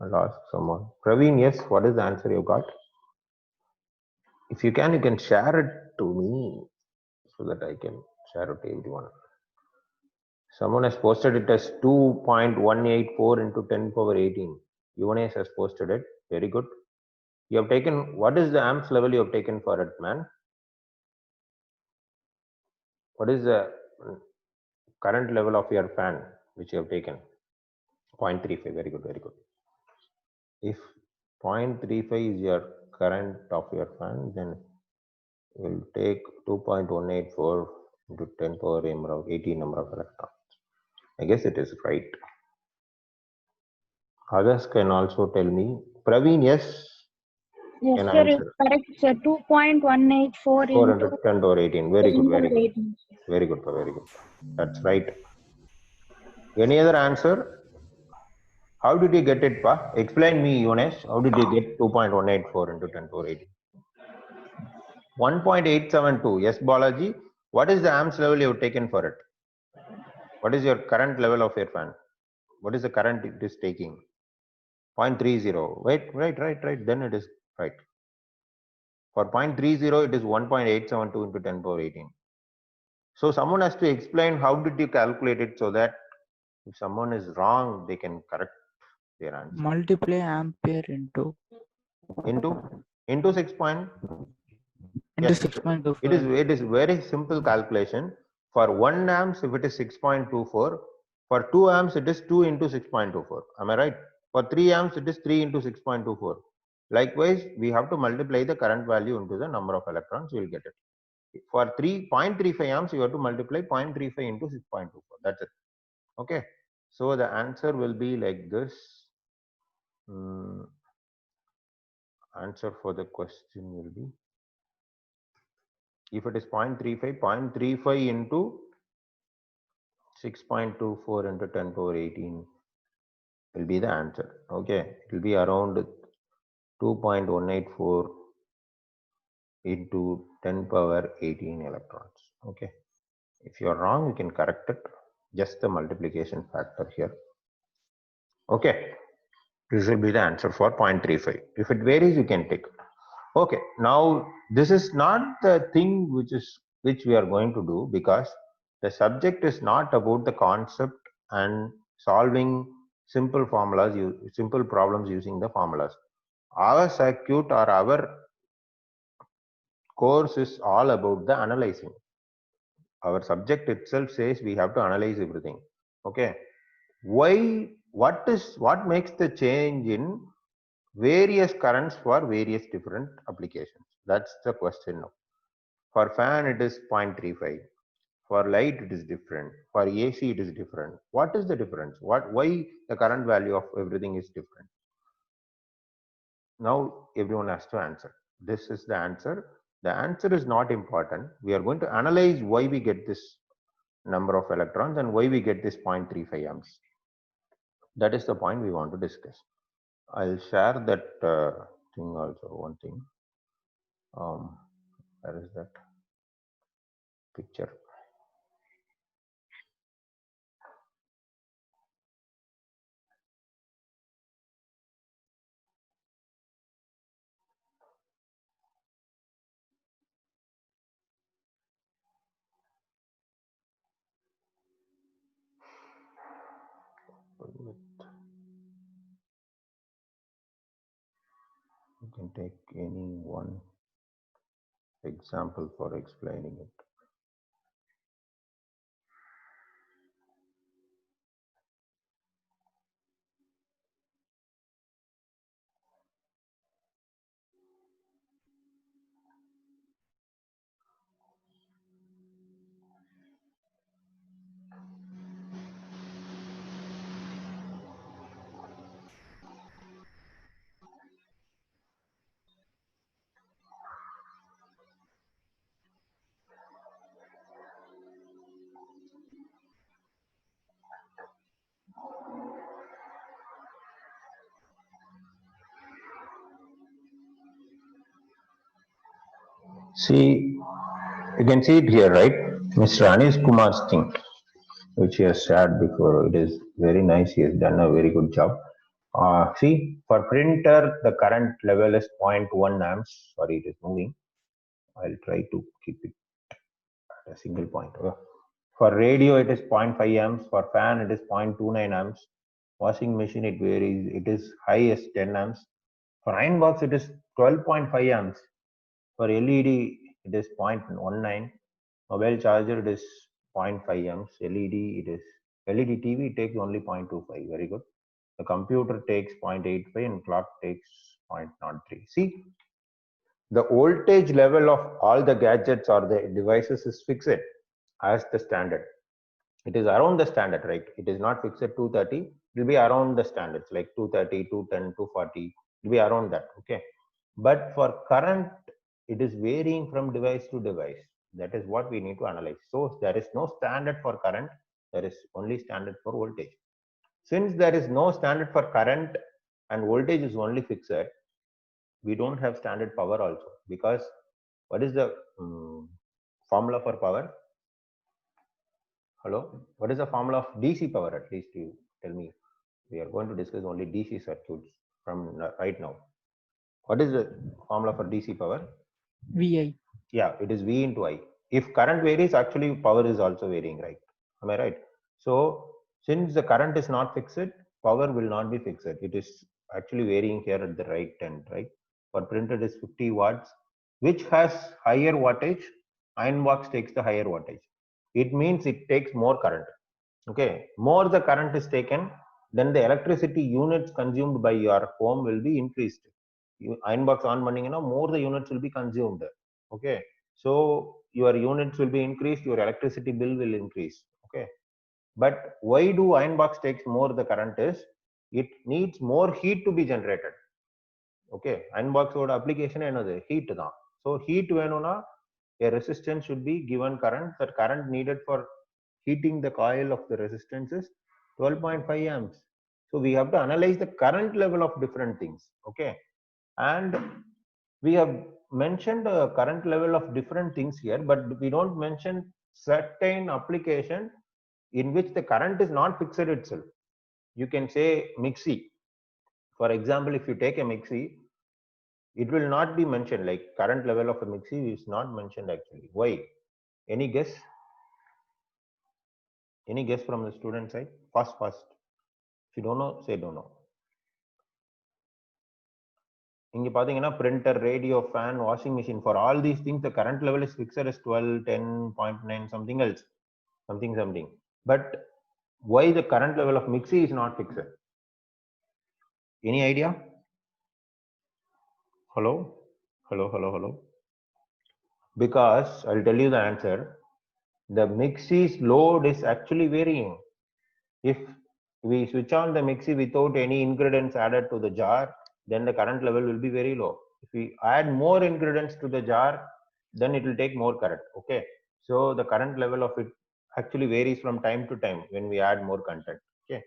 I'll ask someone. Praveen, yes, what is the answer you got? If you can share it to me so that I can share it to everyone. Someone has posted it as 2.184 into 10 power 18. Yuvanesh has posted it. Very good. You have taken, what is the amps level you have taken for it, man? What is the current level of your fan which you have taken? 0.35. Very good, very good. If 0.35 is your current of your fan, then you will take 2.184 into 10 power 18 number of electrons. I guess it is right. Others can also tell me. Praveen, yes? Yes, Can sir, it's answer. correct, sir. 2.184 400 into 10 power 18. Very 10 good, very power good. 18. Very good, very good. That's right. Any other answer? How did you get it, Pa? Explain me, Yunesh. How did you get 2.184 into 10 power 18? 1.872. Yes, Balaji. What is the amps level you have taken for it? What is your current level of your fan? What is the current it is taking? 0.30. Wait, right. Then it is right. For 0.30, it is 1.872 into 10 power 18. So someone has to explain how did you calculate it so that if someone is wrong, they can correct their answer. Multiply ampere into Into 6 point. into Yes, 6.24. it is very simple calculation. For 1 amps, if it is 6.24, for 2 amps, it is 2 into 6.24. Am I right? For 3 amps, it is 3 into 6.24. Likewise, we have to multiply the current value into the number of electrons, you will get it. For 3.35 amps, you have to multiply 0.35 into 6.24. That's it. Okay. So the answer will be like this. Answer for the question will be, if it is 0.35, 0.35 into 6.24 into 10 power 18 will be the answer. Okay, it will be around 2.184 into 10 power 18 electrons. Okay, if you are wrong, you can correct it. Just the multiplication factor here. Okay, this will be the answer for 0.35. If it varies, you can take. Okay, now this is not the thing which we are going to do, because the subject is not about the concept and solving simple formulas, simple problems using the formulas. Our circuit or our course is all about the analyzing. Our subject itself says we have to analyze everything. Okay, why? What makes the change in various currents for various different applications? That's the question now. For fan, it is 0.35. For light, it is different. For AC, it is different. What is the difference? Why the current value of everything is different? Now everyone has to answer. This is the answer. The answer is not important. We are going to analyze why we get this number of electrons and why we get this 0.35 amps. That is the point we want to discuss. I'll share that thing also. One thing. Where is that picture? You can take any one example for explaining it. See, you can see it here, right? Mr. Anish Kumar's thing, which he has shared before. It is very nice. He has done a very good job. See, for printer, the current level is 0.1 amps. Sorry, it is moving. I'll try to keep it at a single point. For radio, it is 0.5 amps. For fan, it is 0.29 amps. Washing machine, it varies. It is high as 10 amps. For iron box, it is 12.5 amps. For LED, it is 0.19. Mobile charger, it is 0.5 amps. LED, it is LED TV takes only 0.25. Very good. The computer takes 0.85 and clock takes 0.03. See, the voltage level of all the gadgets or the devices is fixed as the standard. It is around the standard, right? It is not fixed at 230. It will be around the standards like 230, 210, 240. It will be around that. Okay. But for current, it is varying from device to device. That is what we need to analyze. So there is no standard for current. There is only standard for voltage. Since there is no standard for current and voltage is only fixed, we don't have standard power also, because what is the formula for power? Hello, what is the formula of DC power? At least you tell me. We are going to discuss only DC circuits from right now. What is the formula for DC power? VI. Yeah, it is V into I. If current varies, actually power is also varying, right? Am I right? So since the current is not fixed, power will not be fixed. It is actually varying here at the right end, right? For printer, it is 50 watts, which has higher wattage. Iron box takes the higher wattage. It means it takes more current. Okay, more the current is taken, then the electricity units consumed by your home will be increased. Iron box on பண்ணீங்கன்னா more the units will be consumed. Okay, so your units will be increased, your electricity bill will increase. Okay, but why do iron box takes more the current is it needs more heat to be generated. Okay, iron box ஓட application என்னது heat தான். So heat வேணும்னா a resistance should be given current. That current needed for heating the coil of the resistance is 12.5 amps. So we have to analyze the current level of different things. Okay, and we have mentioned a current level of different things here, but we don't mention certain application in which the current is not fixed itself. You can say mixie. For example, if you take a mixie, it will not be mentioned, like current level of a mixie is not mentioned actually. Why? Any guess? Any guess from the student side? Fast. If you don't know, say don't know. இங்க பாத்தீங்கன்னா printer, radio, fan, washing machine, for all these things the current level is fixed as 12, 10, 0.9, something else, something. But why the current level of mixie is not fixed? Any idea? Hello? Because I'll tell you the answer. The mixie's load is actually varying. If we switch on the mixie without any ingredients added to the jar, then the current level will be very low. If we add more ingredients to the jar, then it will take more current. Okay, so the current level of it actually varies from time to time when we add more content. Okay,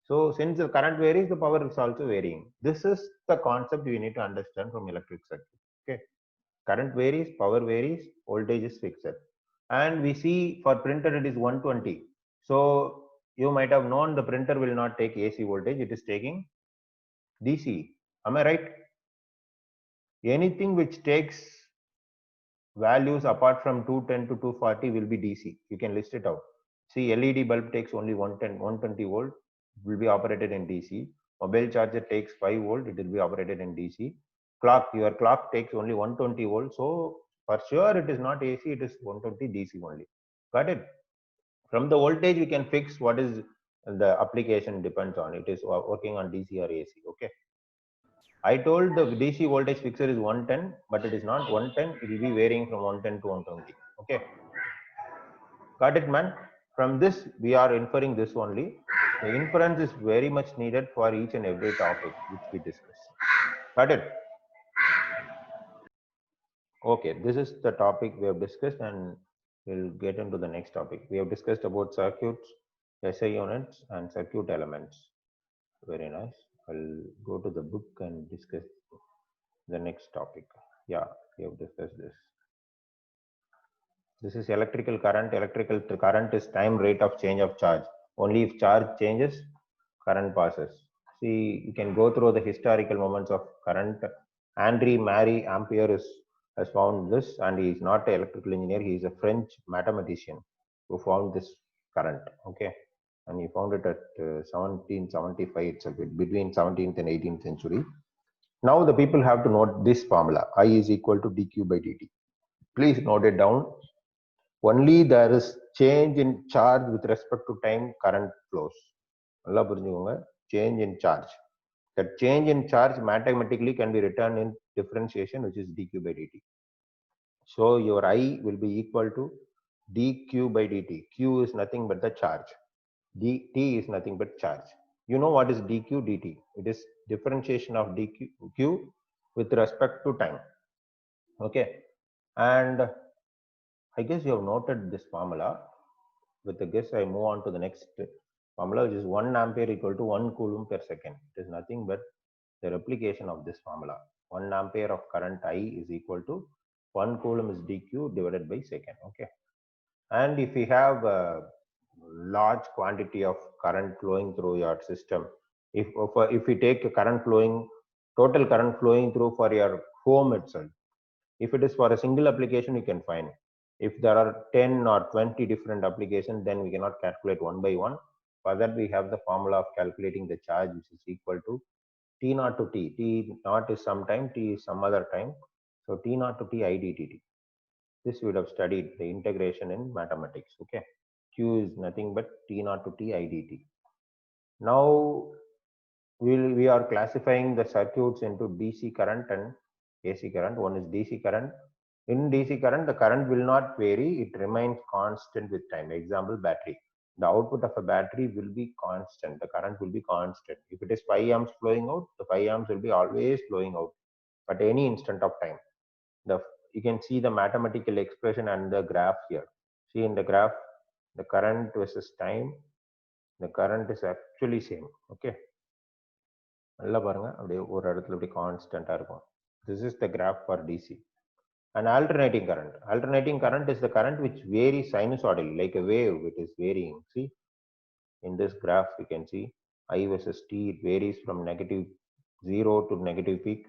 so since the current varies, the power is also varying. This is the concept we need to understand from electric circuit. Okay, current varies, power varies, voltage is fixed, and we see for printer it is 120. So you might have known the printer will not take AC voltage, it is taking DC. Am I right? Anything which takes values apart from 210 to 240 will be DC. You can list it out. See, LED bulb takes only 110, 120 volt, will be operated in DC. Mobile charger takes 5 volt, it will be operated in DC. Clock, your clock takes only 120 volt. So for sure it is not AC, it is 120 DC only. Got it? From the voltage we can fix what is the application depends on. It is working on DC or AC. Okay, I told the DC voltage fixer is 110, but it is not 110. It will be varying from 110 to 120. Okay, got it, man? From this we are inferring this only. The inference is very much needed for each and every topic which we discuss. Got it? Okay, this is the topic we have discussed, and we'll get into the next topic. We have discussed about circuits, SI units, and circuit elements. Very nice. I'll go to the book and discuss the next topic. Yeah, we have discussed this. This is electrical current. Electrical current is time rate of change of charge. Only if charge changes, current passes. See, you can go through the historical moments of current. Henri Marie Ampere has found this, and he is not an electrical engineer. He is a French mathematician who found this current. Okay, and he found it at 1775 itself, between 17th and 18th century. Now the people have to note this formula: I is equal to dq by dt. Please note it down. Only there is change in charge with respect to time, current flows. நல்லா புரிஞ்சுக்கோங்க. Change in charge. That change in charge mathematically can be written in differentiation, which is dq by dt. So your I will be equal to dq by dt. Q is nothing but the charge. dt is nothing but charge. You know what is dq dt? It is differentiation of dq with respect to time. Okay, and I guess you have noted this formula. With the guess, I move on to the next formula, which is 1 ampere equal to 1 coulomb per second. It is nothing but the replication of this formula. 1 ampere of current I is equal to 1 coulomb is dq divided by second. Okay, and if we have a large quantity of current flowing through your system, if we take total current flowing through for your home itself, if it is for a single application, you can find. If there are 10 or 20 different applications, then we cannot calculate one by one. For that, we have the formula of calculating the charge, which is equal to T naught to T. T naught is some time, T is some other time. So T naught to T I dt. This we would have studied the integration in mathematics. Okay, Q is nothing but T naught to T I dt. Now we are classifying the circuits into DC current and AC current. One is DC current. In DC current, the current will not vary. It remains constant with time. Example, battery. The output of a battery will be constant. The current will be constant. If it is 5 amps flowing out, the 5 amps will be always flowing out at any instant of time. You can see the mathematical expression and the graph here. See in the graph, the current versus time. The current is actually same. Okay. நல்லா பாருங்க, அப்படியே ஒரு இடத்துல அப்படியே கான்ஸ்டன்டா இருக்கும். This is the graph for DC. An alternating current is the current which varies sinusoidally, like a wave. It is varying. See in this graph you can see I versus T. It varies from -0 to negative peak,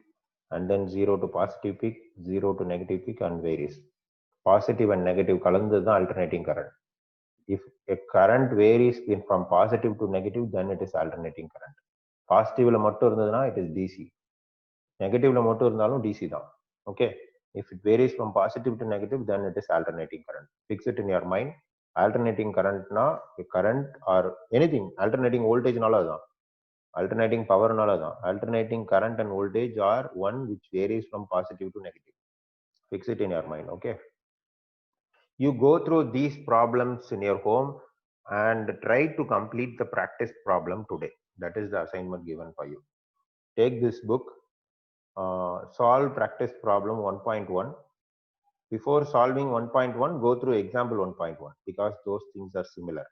and then 0 to positive peak, 0 to negative peak, and varies. Positive and negative கலந்தது தான் alternating current. If a current varies from positive to negative, then it is alternating current. பாசிட்டிவ்ல மட்டும் இருந்ததுன்னா it is DC. நெகட்டிவ்ல மட்டும் இருந்தாலும் DC தான். Okay, if it varies from positive to negative, then it is alternating current. Fix it in your mind. Alternating current na a current or anything, alternating voltage nala தான், alternating power nala தான். Alternating current and voltage are one which varies from positive to negative. Fix it in your mind. Okay, you go through these problems in your home and try to complete the practice problem today. That is the assignment given for you. Take this book, solve practice problem 1.1. Before solving 1.1, go through example 1.1, because those things are similar.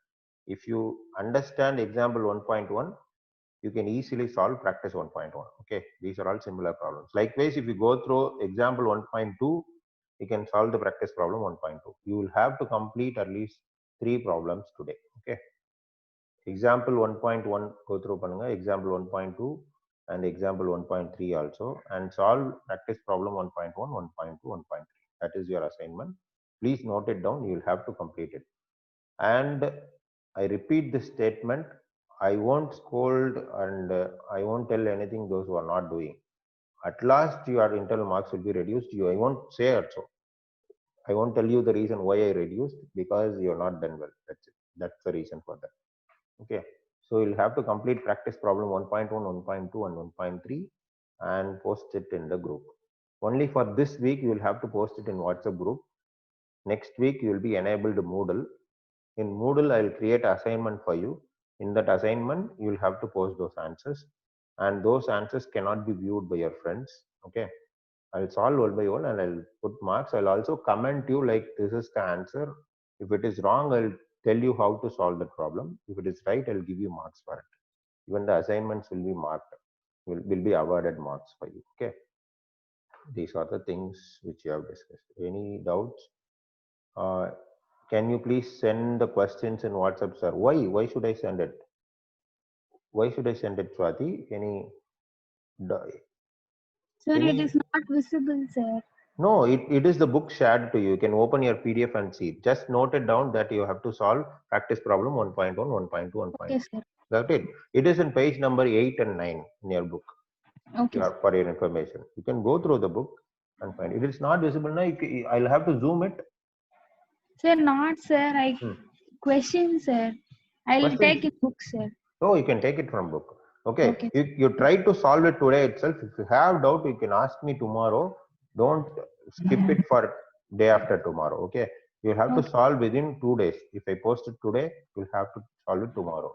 If you understand example 1.1, you can easily solve practice 1.1. Okay, these are all similar problems. Likewise, if you go through example 1.2, you can solve the practice problem 1.2. You will have to complete at least 3 problems today. Okay, example 1.1 go through பண்ணுங்க, example 1.2 and example 1.3 also, and solve practice problem 1.1, 1.2, 1.3. That is your assignment. Please note it down. You will have to complete it. And I repeat this statement. I won't scold and I won't tell anything those who are not doing. At last your internal marks will be reduced. I won't say also. I won't tell you the reason why I reduced, because you are not done well. That's it. That's the reason for that. Okay, so you'll have to complete practice problem 1.1, 1.2 and 1.3 and post it in the group. Only for this week you will have to post it in WhatsApp group. Next week you will be enabled Moodle. In Moodle I will create assignment for you. In that assignment you will have to post those answers, and those answers cannot be viewed by your friends. Okay, I'll solve one by one and I'll put marks. I'll also comment you like this is the answer. If it is wrong, I'll tell you how to solve the problem. If it is right, I'll give you marks for it. Even the assignments will be marked, will be awarded marks for you. Okay, these are the things which you have discussed. Any doubts? Can you please send the questions in WhatsApp, sir? Why should I send it? Why should I send it, Swati? Sir, Any- it is not visible, sir. No, it is the book shared to you. You can open your PDF and see. Just note it down that you have to solve practice problem 1.1, 1.2, 1.3. Okay, sir. That's it. It is in page number 8 and 9 in your book. Okay. For your information. You can go through the book and find it. It is not visible now. I'll have to zoom it. Sir, not sir. Question, sir. I'll Question? take it book, sir. Oh, you can take it from book. Okay. Okay. You try to solve it today itself. If you have doubt, you can ask me tomorrow. Don't skip it for day after tomorrow. Okay. You have to solve within 2 days. If I post it today, you'll have to solve it tomorrow.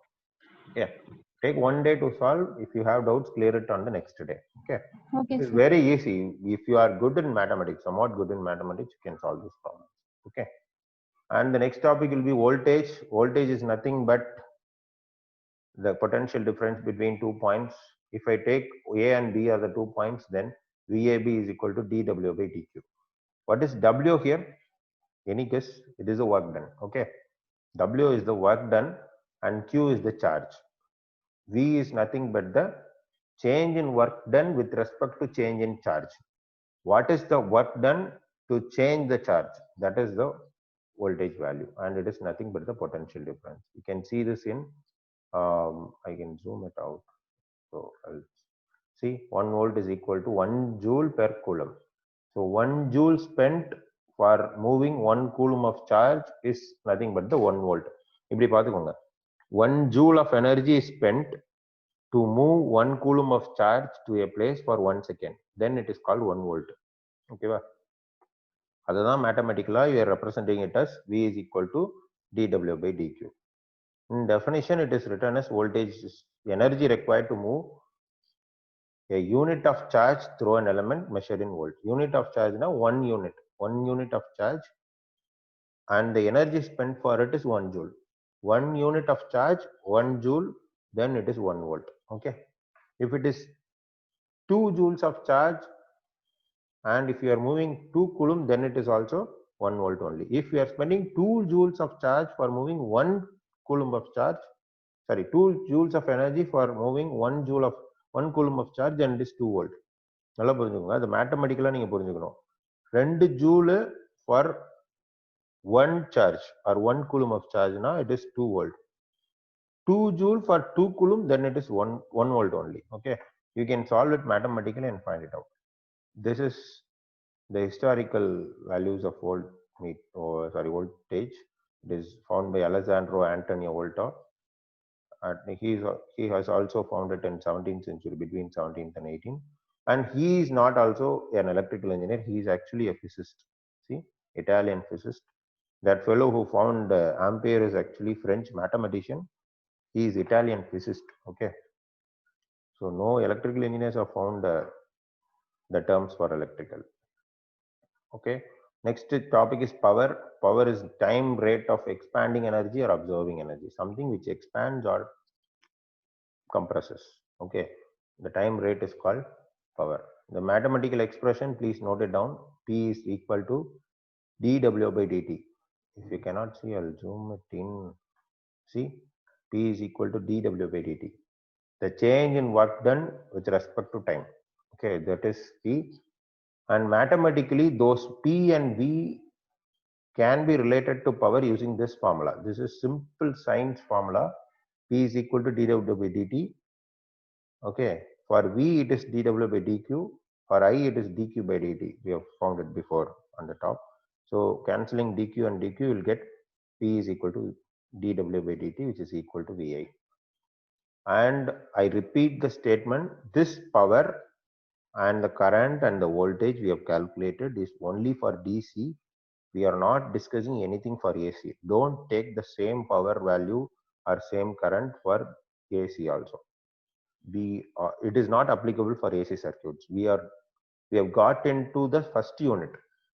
Yeah. Take 1 day to solve. If you have doubts, clear it on the next day. Okay. Okay, It's sir. very easy. If you are good in mathematics, somewhat good in mathematics, you can solve this problem. Okay. And the next topic will be voltage. Voltage is nothing but the potential difference between 2 points. If I take A and B are the 2 points, then VAB is equal to dW by dQ. What is W here? Any guess? It is the work done. Okay. W is the work done and Q is the charge. V is nothing but the change in work done with respect to change in charge. What is the work done to change the charge? That is the voltage value, and it is nothing but the potential difference. You can see this in, I can zoom it out. So I'll see 1 volt is equal to 1 joule per coulomb. So 1 joule spent for moving 1 coulomb of charge is nothing but the 1 volt. இப்படி பார்த்துக்கோங்க 1 joule of energy is spent to move 1 coulomb of charge to a place for 1 second. Then it is called 1 volt. Okay, அதுதான் mathematically you are representing it as V is equal to dW by dQ. In definition, it is written as voltage is energy required to move a unit of charge through an element measured in volt. Unit of charge now 1 unit of charge, and the energy spent for it is 1 joule. 1 unit of charge, 1 joule, then it is 1 volt. Okay. If it is 2 joules of charge, and if you are moving 2 coulomb, then it is also 1 volt only. If you are spending 2 joules of charge for moving 1 coulomb of charge, 2 joules of energy for moving 1 coulomb of charge, and it is 2 volt. நல்லா புரிஞ்சுக்கோங்க. அது மேத்தமெட்டிக்கலா நீங்க புரிஞ்சுக்கணும். 2 joule for 1 charge or 1 coulomb of charge, now it is 2 volt. 2 joule for 2 coulomb, then it is 1 volt only. Okay. You can solve it mathematically and find it out. This is the historical values of voltage. It is found by Alessandro Antonio Volta. He has also found it in 17th century, between 17th and 18th. And he is not also an electrical engineer. He is actually a physicist. See, Italian physicist. That fellow who found Ampere is actually French mathematician. He is Italian physicist. Okay. So no electrical engineers have found the terms for electrical. Okay. Next topic is power. Power is time rate of expanding energy or absorbing energy, something which expands or compresses. Okay. The time rate is called power. The mathematical expression, please note it down. P is equal to dW by dt. If you cannot see, I'll zoom it in. See, P is equal to dW by dt. The change in work done with respect to time. Okay, that is P. And mathematically, those P and V can be related to power using this formula. This is simple science formula. P is equal to dW by dt. Okay, for V it is dW by dQ. For I it is dQ by dt. We have found it before on the top. So cancelling dQ and dQ, will get P is equal to dW by dt, which is equal to VI. And I repeat the statement, this power and the current and the voltage we have calculated is only for DC. We are not discussing anything for AC. Don't take the same power value or same current for AC also. It is not applicable for AC circuits. We have got into the first unit.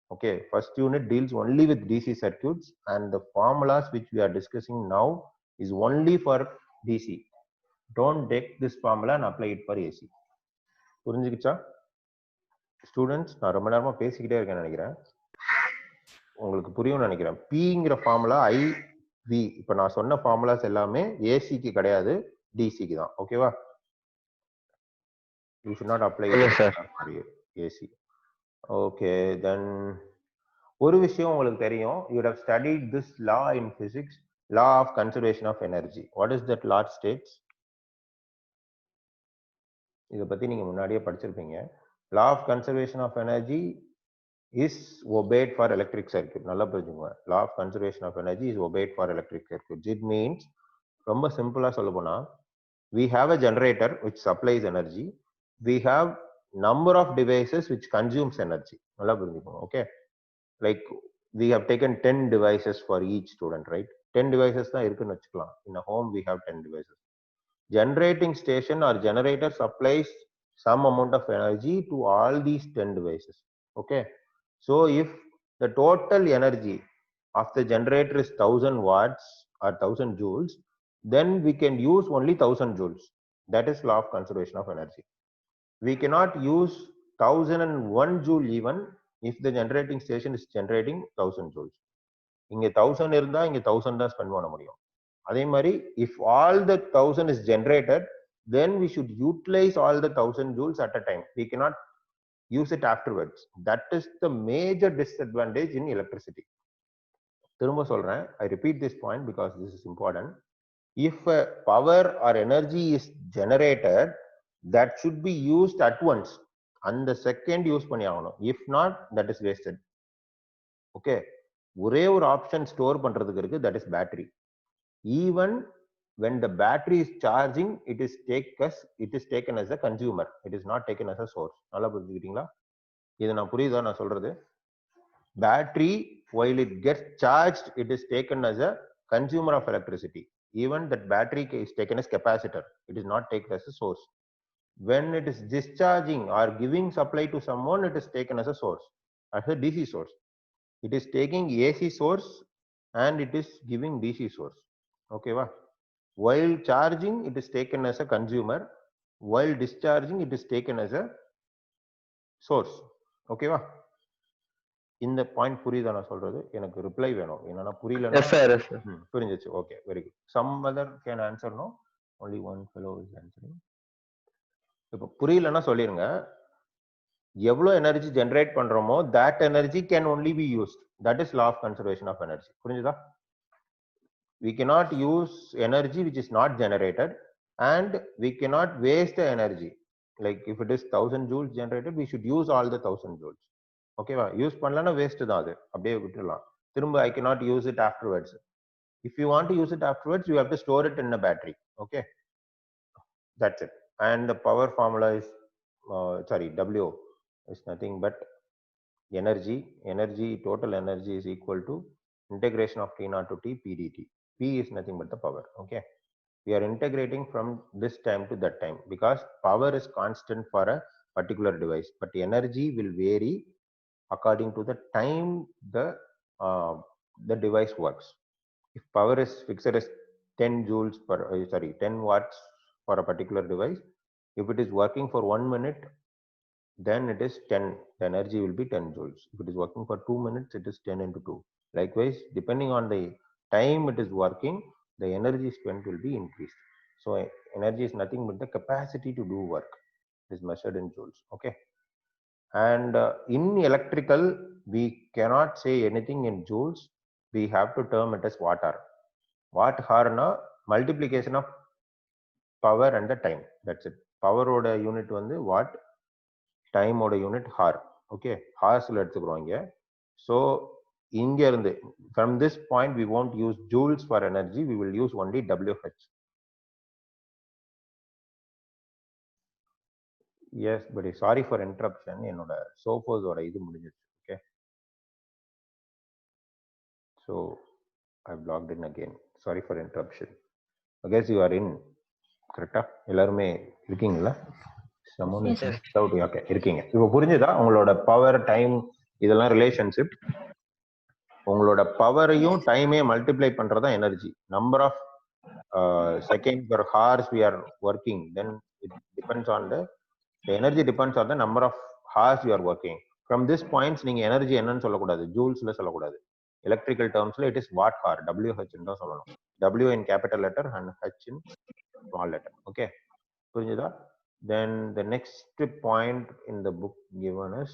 Okay, first unit deals only with DC circuits, and the formulas which we are discussing now is only for DC. Don't take this formula and apply it for AC. புரிஞ்சுக்கிச்சா students? நான் ரொம்ப நேரமா பேசிக்கிட்டே இருக்கேன்னு நினைக்கிறேன். உங்களுக்கு புரியும்னு நினைக்கிறேன். Pங்கிற ஃபார்முலா IV. இப்போ நான் சொன்ன ஃபார்முலாஸ் எல்லாமே ஏசிக்கு கிடையாது, DC க்கு தான் ஓகேவா you should not apply Okay, sir. for AC okay then ஒரு விஷயம் உங்களுக்கு தெரியும் you would have studied this law in physics law of conservation of energy what is that law states இத பத்தி நீங்க முன்னாடியே படிச்சிருப்பீங்க law of conservation of energy is obeyed for electric circuit நல்லா புரிஞ்சுங்க law of conservation of energy is obeyed for electric circuits it means ரொம்ப சிம்பிளா சொல்ல போனா we have a generator which supplies energy we have number of devices which consumes energy நல்லா புரிஞ்சுக்கோங்க okay like we have taken 10 devices for each student right 10 devices தான் இருக்குன்னு வெச்சுக்கலாம் in a home we have 10 devices generating station or generator supplies some amount of energy to all these 10 devices okay so if the total energy of the generator is 1000 watts or 1000 joules then we can use only 1000 joules that is law of conservation of energy we cannot use 1001 joule even if the generating station is generating 1000 joules இங்க 1000 இருந்தா இங்க 1000 தான் spend பண்ண முடியும் அதே மாதிரி if all the 1000 is generated then we should utilize all the 1000 joules at a time we cannot use it afterwards that is the major disadvantage in electricity திரும்ப சொல்றேன் I repeat this point because this is important if power or energy is generated that should be used at once and the second use பண்ணி ஆகணும் if not that is wasted okay ஒரே ஒரு option store பண்றதுக்கு இருக்கு that is battery even when the battery is charging it is taken as a consumer it is not taken as a source நல்லா புரிஞ்சுக்கிட்டீங்களா இது நான் புரியுதா நான் சொல்றது battery while it gets charged it is taken as a consumer of electricity even that battery is taken as capacitor it is not taken as a source when it is discharging or giving supply to someone it is taken as a source as a DC source it is taking AC source and it is giving DC source okay va while charging it is taken as a consumer while discharging it is taken as a source okay va இந்த point புரியுதா நான் சொல்றது எனக்கு reply வேணும் என்னன்னா புரியலன்னா Yes, sir. Yes, sir. புரிஞ்சிச்சு okay very good some other can answer no only one fellow is answering இப்போ புரியலன்னா சொல்லிருங்க எவ்வளவு எனர்ஜி ஜெனரேட் பண்றோமோ that energy can only be used that is law of conservation of energy புரிஞ்சுதா we cannot use energy which is not generated and we cannot waste the energy like if it is 1000 joules generated we should use all the 1000 joules ஓகேவா use பண்ணலன்னா waste தான் அது அப்படியே விட்டுடலாம் திரும்ப I cannot use it afterwards if you want to use it afterwards you have to store it in a battery okay that's it and the power formula is W is nothing but energy total energy is equal to integration of T0 to T pdt P is nothing but the power okay we are integrating from this time to that time because power is constant for a particular device but energy will vary according to the time the device works if power is fixed as 10 joules per 10 watts for a particular device if it is working for 1 minute then it is 10 the energy will be 10 joules if it is working for 2 minutes it is 10 into 2 likewise depending on the time it is working the energy spent will be increased so energy is nothing but the capacity to do work it is measured in joules okay and in electrical we cannot say anything in joules we have to term it as watt hour na multiplication of power and the time that's it power oda unit vandu watt time oda unit hour okay hours la எடுத்துக்கிறோம் இங்க so இங்க இருந்து from this point we won't use joules for energy we will use only WH yes but sorry for interruption என்னோட Sophos ஓட இது முடிஞ்சிருச்சு okay so I've logged in again sorry for interruption I guess you are in கரெக்ட்டா எல்லாரும் இருக்கீங்களா someone is out okay இருக்கீங்க இப்போ புரிஞ்சதா உங்களோட பவர் டைம் இதெல்லாம் ரிலேஷன்ஷிப் உங்களோட பவரையும் டைமே மல்டிப்ளை பண்றதா energy number of seconds or hours we are working then it depends on the energy depends on the number of hours you are working from this points நீங்க energy என்னன்னு சொல்லக்கூடாது ஜூல்ஸ்ல சொல்லக்கூடாது electrical termsல it is watt hour WH ன்னு தான் சொல்லணும் W in capital letter and H in small letter. Okay, புரிஞ்சுதா? Then the next point in the book given is,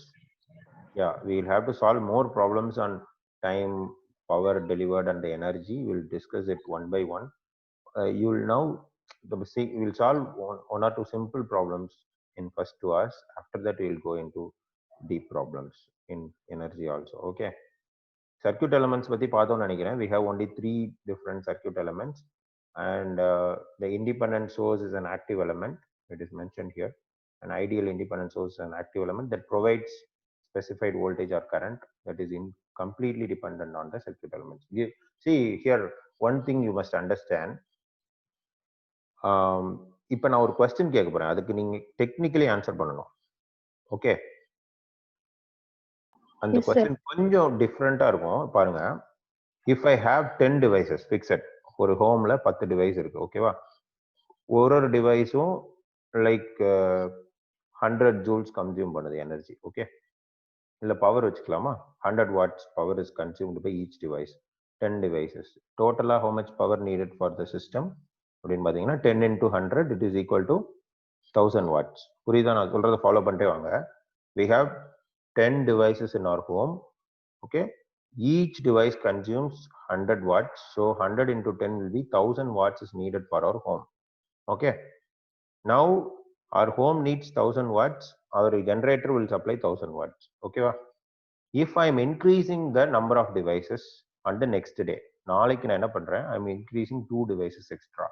yeah, we'll have to solve more problems on time, power delivered, and the energy. We'll discuss it one by one. You will now we'll solve one or two simple problems in first 2 hours. After that, we'll go into deep problems in energy also. Okay. Circuit elements பத்தி பார்த்தோம்னு நினைக்கிறேன். We have only 3 different circuit elements, and the independent source is an active element. It is mentioned here. An ideal independent source is an active element that provides specified voltage or current that is completely dependent on the circuit elements. See here, one thing you must understand. இப்போ நான் ஒரு question கேட்க போறேன், அதுக்கு நீங்க technically answer பண்ணணும். Okay, அந்த question கொஞ்சம் டிஃப்ரெண்டா இருக்கும் பாருங்க. If I have 10 devices fixed, ஒரு ஹோம்ல 10 டிவைஸ் இருக்கு. ஓகேவா? ஒரு டிவைஸும் லைக் 100 ஜூல்ஸ் கன்சியூம் பண்ணுது எனர்ஜி. ஓகே, இல்ல பவர் வச்சுக்கலாமா? 100 watts power is consumed by each device. 10 devices, டோட்டலா how much power needed for the system அப்படின்னு பார்த்தீங்கன்னா 10 into 100 it is equal to 1000 watts. புரியுதா? நான் சொல்றதை ஃபாலோ பண்ணிட்டே வாங்க. We have 10 devices in our home. Okay, each device consumes 100 watts, so 100 into 10 will be 1000 watts is needed for our home. Okay, now our home needs 1000 watts, our generator will supply 1000 watts. Okay, if I am increasing the number of devices on the next day, நாளைக்கு நான் என்ன பண்றேன், I am increasing 2 devices extra.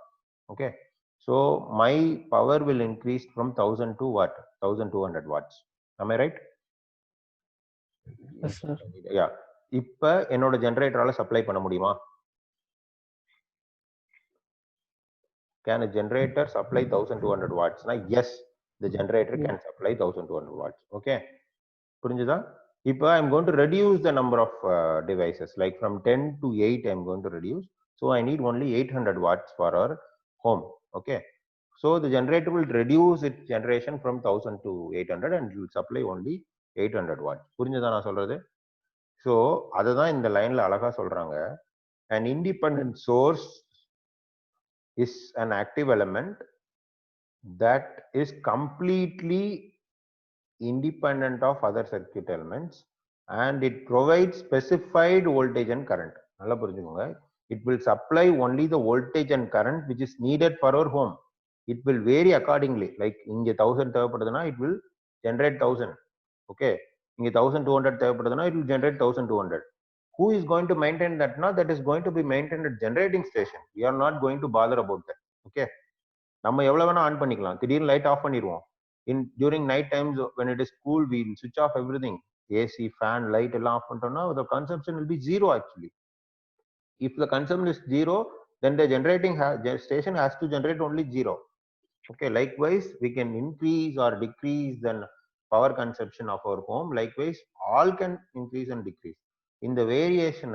Okay, so my power will increase from 1000 to what? 1200 watts. Am I right? Yes, sir. Yeah. இப்ப என்னோட ஜெனரேட்டரால supply பண்ண முடியுமா? Can a generator supply 1200 watts? Na, yes, the generator can supply 1200 watts. Okay, புரிஞ்சுதா? இப்ப I'm going to reduce the number of devices, like from 10 to 8 I'm going to reduce, so I need only 800 watts for our home. Okay, so the generator will reduce its generation from 1000 to 800 and it will supply only 800 watts. புரிஞ்சுதா நான் சொல்றது? So அதுதான் இந்த லைன்ல அழகா சொல்றாங்க. An independent source is an active element that is completely independent of other circuit elements and it provides specified voltage and current. நல்லா புரிஞ்சுக்கோங்க. It will supply only the voltage and current which is needed for our home. It will vary accordingly. Like இங்க 1000 தேவைப்படுதுன்னா it will generate 1000. Okay, இங்க 1200 தேவைப்படுதுன்னா it will generate 1200. Who is going to maintain that? Now that is going to be maintained at generating station. We are not going to bother about that. Okay, நம்ம எவ்வளவு வேணா on பண்ணிக்கலாம், திடீர்னு light off பண்ணிடுவோம். During night times when it is cool, we will switch off everything, AC, fan, light எல்லாம் of பண்ணிட்டோம்னா the consumption will be zero actually. If the consumption is zero, then the generating station has to generate only zero. Okay, likewise we can increase or decrease the power consumption of our home. Likewise all can increase and decrease. In the variation,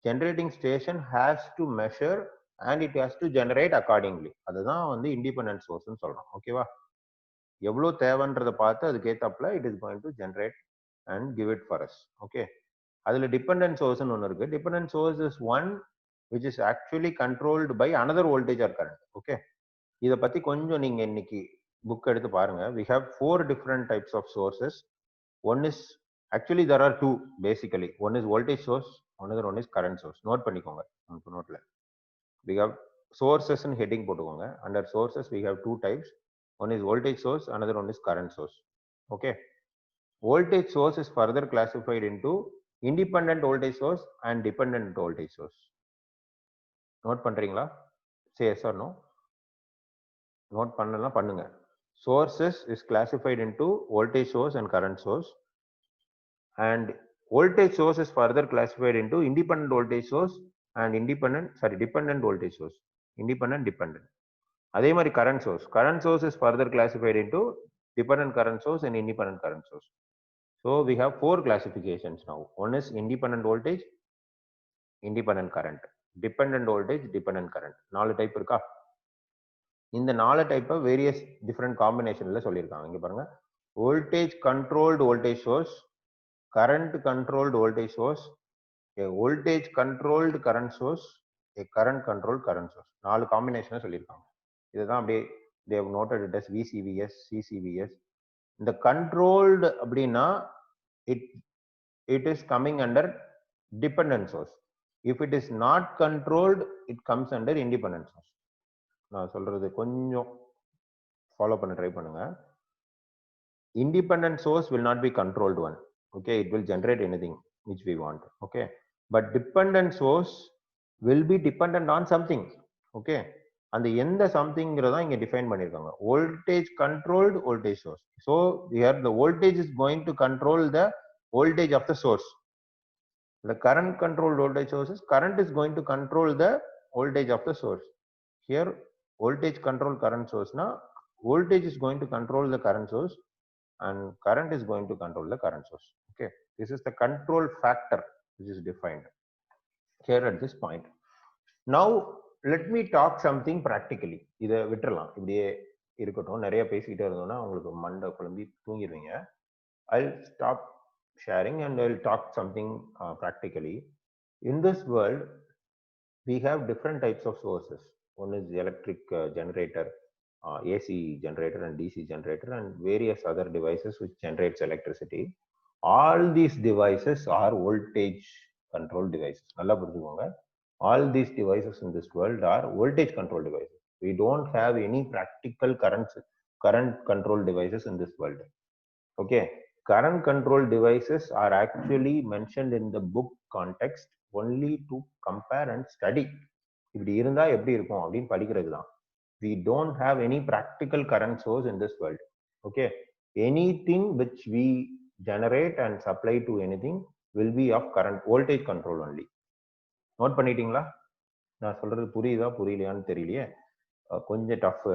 generating station has to measure and it has to generate accordingly. அதுதான் வந்து independent source ன்னு சொல்றோம். ஓகேவா? எவ்வளவு தேவைன்றதை பார்த்து அதுக்கு ஏத்தாப்புல it is going to generate and give it for us. Okay, அதுல dependent source ன்னு ஒன்னு இருக்கு. Dependent source is one which is actually controlled by another voltage or current. Okay, இத பத்தி கொஞ்சம் நீங்க இன்னைக்கு புக் எடுத்து பாருங்க. We have 4 different types of sources. One is, actually there are 2 basically. One is voltage source, another one is current source. Note பண்ணிக்கோங்க உங்க நோட்ல. We have sources in heading போட்டுக்கோங்க. Under sources we have 2 types. One is voltage source, another one is current source. Okay, voltage source is further classified into independent voltage source and dependent voltage source. Note பண்றீங்களா? Say yes or no. Note பண்ணலாம் பண்ணுங்க. Sources is classified into voltage source and current source, and voltage source is further classified into independent voltage source and dependent voltage source. Dependent. அதே மாதிரி current source is further classified into dependent current source and independent current source. So we have 4 classifications now. One is independent voltage, independent current, dependent voltage, dependent current. 4 type இருக்கா? இந்த 4 டைப்பை various different காம்பினேஷன்ல சொல்லியிருக்காங்க. இங்க பாருங்க, voltage controlled voltage source, current controlled voltage source, voltage controlled current source, current controlled current source. 4 காம்பினேஷனை சொல்லியிருக்காங்க. இதுதான் அப்படியே they have noted it as VCVS, CCVS. இந்த controlled அப்படின்னா it is coming under dependent source. If it is not controlled, it comes under independent source. நான் சொல்றது கொஞ்சம் follow பண்ண try பண்ணுங்க. Independent source will not be controlled one. Okay, it will generate anything which we want. Okay, but dependent source will be dependent on something. Okay, அந்த எந்த சம்திங்கிறதா இங்க define பண்ணிருக்காங்க. Voltage controlled voltage source. So here the voltage is going to control the voltage of the source. The current controlled voltage sources, current is going to control the voltage of the source. Here voltage control current source na voltage is going to control the current source and current is going to control the current source. Okay, this is the control factor which is defined here at this point. Now let me talk something practically. இதை விட்டுறலாம், இப்படியே இருக்கட்டும். நிறைய பேசிக்கிட்டே இருந்தோம்னா உங்களுக்கு மண்டை குழம்பி தூங்கிடுவீங்க. I'll stop sharing and I'll talk something practically. In this world, we have different types of sources. One is electric generator, AC generator and DC generator and various other devices which generates electricity. All these devices are voltage control devices. நல்லா புரிஞ்சுக்கோங்க. All these devices in this world are voltage control devices. We don't have any practical current control devices in this world. Okay, current control devices are actually mentioned in the book context only to compare and study. இப்படி இருந்தா எப்படி இருக்கும் அப்படின்னு படிக்கிறது தான். We don't have any practical current source in this world. Okay, anything which we generate and supply to anything will be of current voltage control only. Note பண்ணிட்டீங்களா? நான் சொல்றது புரியுதா புரியலையான்னு தெரியலையே, கொஞ்சம் tough.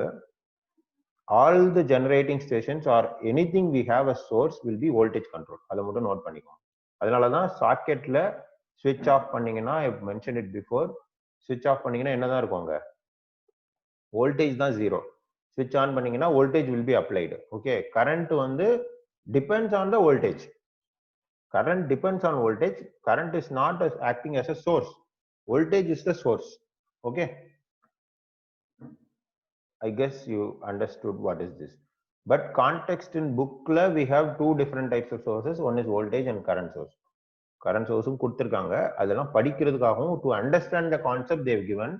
All the generating stations or anything we have a source will be voltage control. அதை மட்டும் note பண்ணிக்கோங்க. அதனால தான் சாக்கெட்ல ஸ்விட்ச் ஆஃப் பண்ணீங்கன்னா, I mentioned it before, ஸ்விட்ச் ஆஃப் பண்ணீங்கன்னா என்னதான் இருக்குங்க, வோல்டேஜ் தான் ஜீரோ. ஸ்விட்ச் ஆன் பண்ணீங்கன்னா voltage will be applied. Okay, current வந்து depends on the voltage. Current depends on voltage. Current is not acting as a source. Voltage is the source. Okay, I guess you understood what is this. But context in book la we have two different types of sources. One is voltage and current source. Current source கொடுத்திருக்காங்க, அதெல்லாம் படிக்கிறதுக்காகவும் to understand the concept they have given,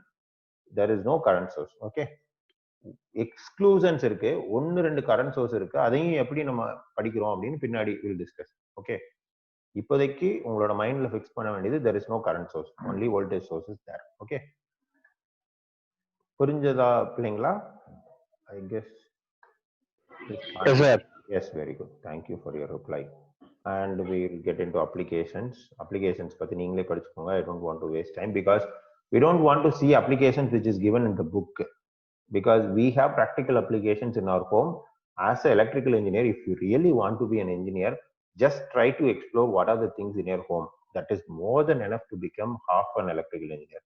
there is no current source. Okay, exclusions இருக்கு, ஒன்னு ரெண்டு current source இருக்கு, அதையும் எப்படி நம்ம படிக்கிறோம் அப்படின்னு பின்னாடி we'll discuss. Okay, இப்போதைக்கு உங்களோட மைண்ட்ல ஃபிக்ஸ் பண்ண வேண்டியது there is no current source, only voltage source is there. Okay, புரிஞ்சதா பிள்ளைங்களா? I guess. Yes, sir. Yes, very good. Thank you for your reply. And we will get into applications. Applications பத்தி நீங்களே படிச்சுக்கோங்க. I don't want to waste time because we don't want to see applications which is given in the book, because we have practical applications in our home. As an electrical engineer, if you really want to be an engineer, just try to explore what are the things in your home. That is more than enough to become half an electrical engineer.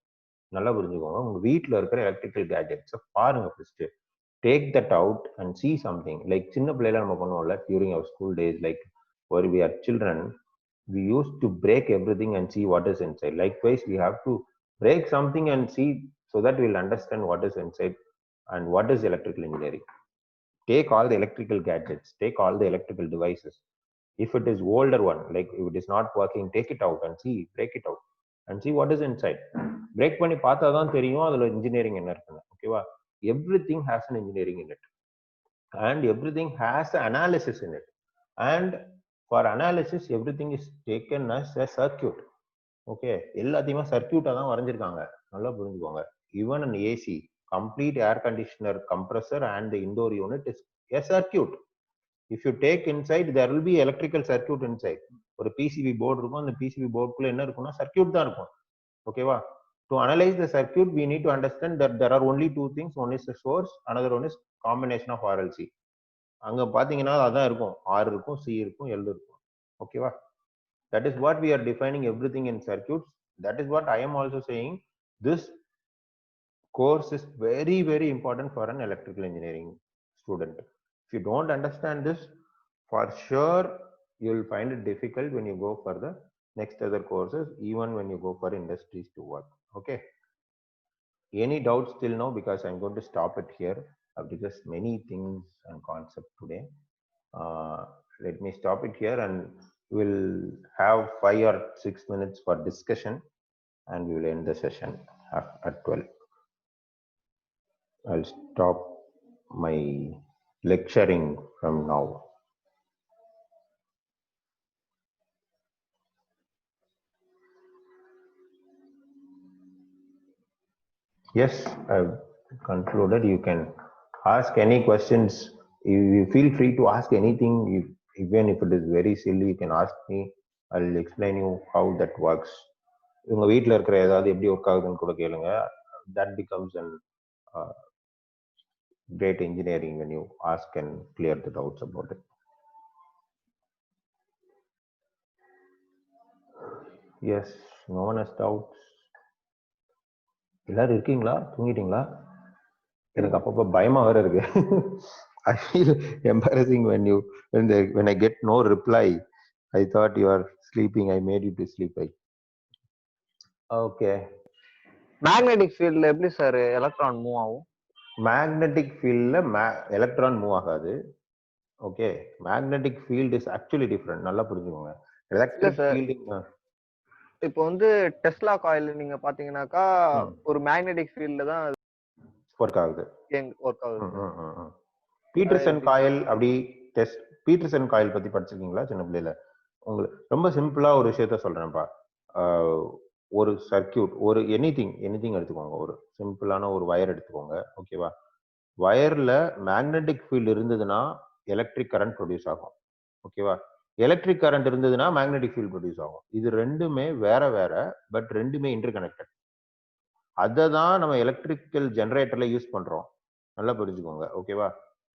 நல்லா புரிஞ்சுக்கோங்க. உங்க வீட்டில் இருக்கிற electrical கேட்ஜெட்ஸை பாருங்க first. Take that out and see something. Like சின்ன பிள்ளைல நம்ம பண்ணுவோம்ல during our school days, like where we are children, we used to break everything and see what is inside. Likewise, we have to break something and see so that we'll understand what is inside and what is electrical engineering. Take all the electrical gadgets, take all the electrical devices. If it is older one, like if it is not working, take it out and see, break it out and see what is inside. Break பண்ணி பார்த்தா தான் தெரியும் அதுல engineering என்ன இருக்குன்னு. ஓகேவா? Everything has an engineering in it and everything has an analysis in it, and for analysis everything is taken as a circuit. Okay, எல்லாத்தையுமே சர்க்கியூட்டா தான் வரைஞ்சிருக்காங்க, நல்லா புரிஞ்சுக்கோங்க. Even an AC, complete air conditioner, compressor and the indoor unit is a circuit. If you take inside, there will be electrical circuit inside. ஒரு PCB board இருக்கும், அந்த PCB board குள்ள என்ன இருக்கும்னா சர்க்கியூட் தான் இருக்கும். ஓகேவா? To analyze the circuit, we need to understand that there are only two things. One is the source, another one is combination of RLC. அங்க பாத்தீங்கன்னா அதான் இருக்கும், R இருக்கும், C இருக்கும், L இருக்கும். ஓகேவா? That is what we are defining everything in circuits. That is what I am also saying. This course is very, very important for an electrical engineering student. If you don't understand this, for sure you will find it difficult when you go for the next other courses, even when you go for industries to work. Okay, Any doubts till now? Because I'm going to stop it here. I've discussed many things and concepts today. Let me stop it here, and we'll have 5 or 6 minutes for discussion, and we will end the session at 12. I'll stop my lecturing from now. Yes, I've concluded. You can ask any questions. You feel free to ask anything, even if it is very silly. You can ask me. I'll explain you how that works. உங்க வீட்டில் இருக்கிற ஏதாவது எப்படி work ஆகுதுன்னு கூட கேளுங்க. That becomes an great engineering when you ask and clear the doubts about it. Yes, no one has doubts. எல்லாரும் இருக்கீங்களா? தூங்கிட்டீங்களா? எனக்கு அப்பப்போ பயமா வேற இருக்கு. I feel embarrassing when I get no reply. I thought you are sleeping. I made you to sleep. Okay. Magnetic ஃபீல்ட்ல எப்படி sir electron move ஆகும்? மேக்னெட்டிக் ஃபீல்ட்ல எலக்ட்ரான் மூவ் ஆகாது. Okay, magnetic field is actually different. நல்லா புரிஞ்சுக்கோங்க. Electric field இப்போ வந்து Tesla coil நீங்க பாத்தீங்கன்னாக்கா ஒரு மேக்னெட்டிக் ஃபீல்ட்ல தான் ஒர்க் ஆகுது. பீட்டர்சன் காயில் அப்படி பீட்டர்சன் காயில் பத்தி படிச்சிருக்கீங்களா சின்ன பிள்ளையில? உங்களுக்கு ரொம்ப சிம்பிளா ஒரு விஷயத்த சொல்றேன்ப்பா. ஒரு சர்க்கியூட், ஒரு எனிதிங் எடுத்துக்கோங்க. ஒரு சிம்பிளான ஒரு வயர் எடுத்துக்கோங்க. ஓகேவா? வயர்ல மேக்னெட்டிக் ஃபீல்டு இருந்ததுன்னா எலக்ட்ரிக் கரண்ட் ப்ரொடியூஸ் ஆகும். ஓகேவா? எலக்ட்ரிக் கரண்ட் இருந்ததுன்னா மேக்னெட்டிக் ஃபீல்ட் ப்ரொடியூஸ் ஆகும். இது ரெண்டுமே வேற வேற, பட் ரெண்டுமே இன்டர் கனெக்டட். அதை தான் நம்ம எலக்ட்ரிக்கல் ஜெனரேட்டர்ல யூஸ் பண்றோம். நல்லா புரிஞ்சுக்கோங்க. ஓகேவா?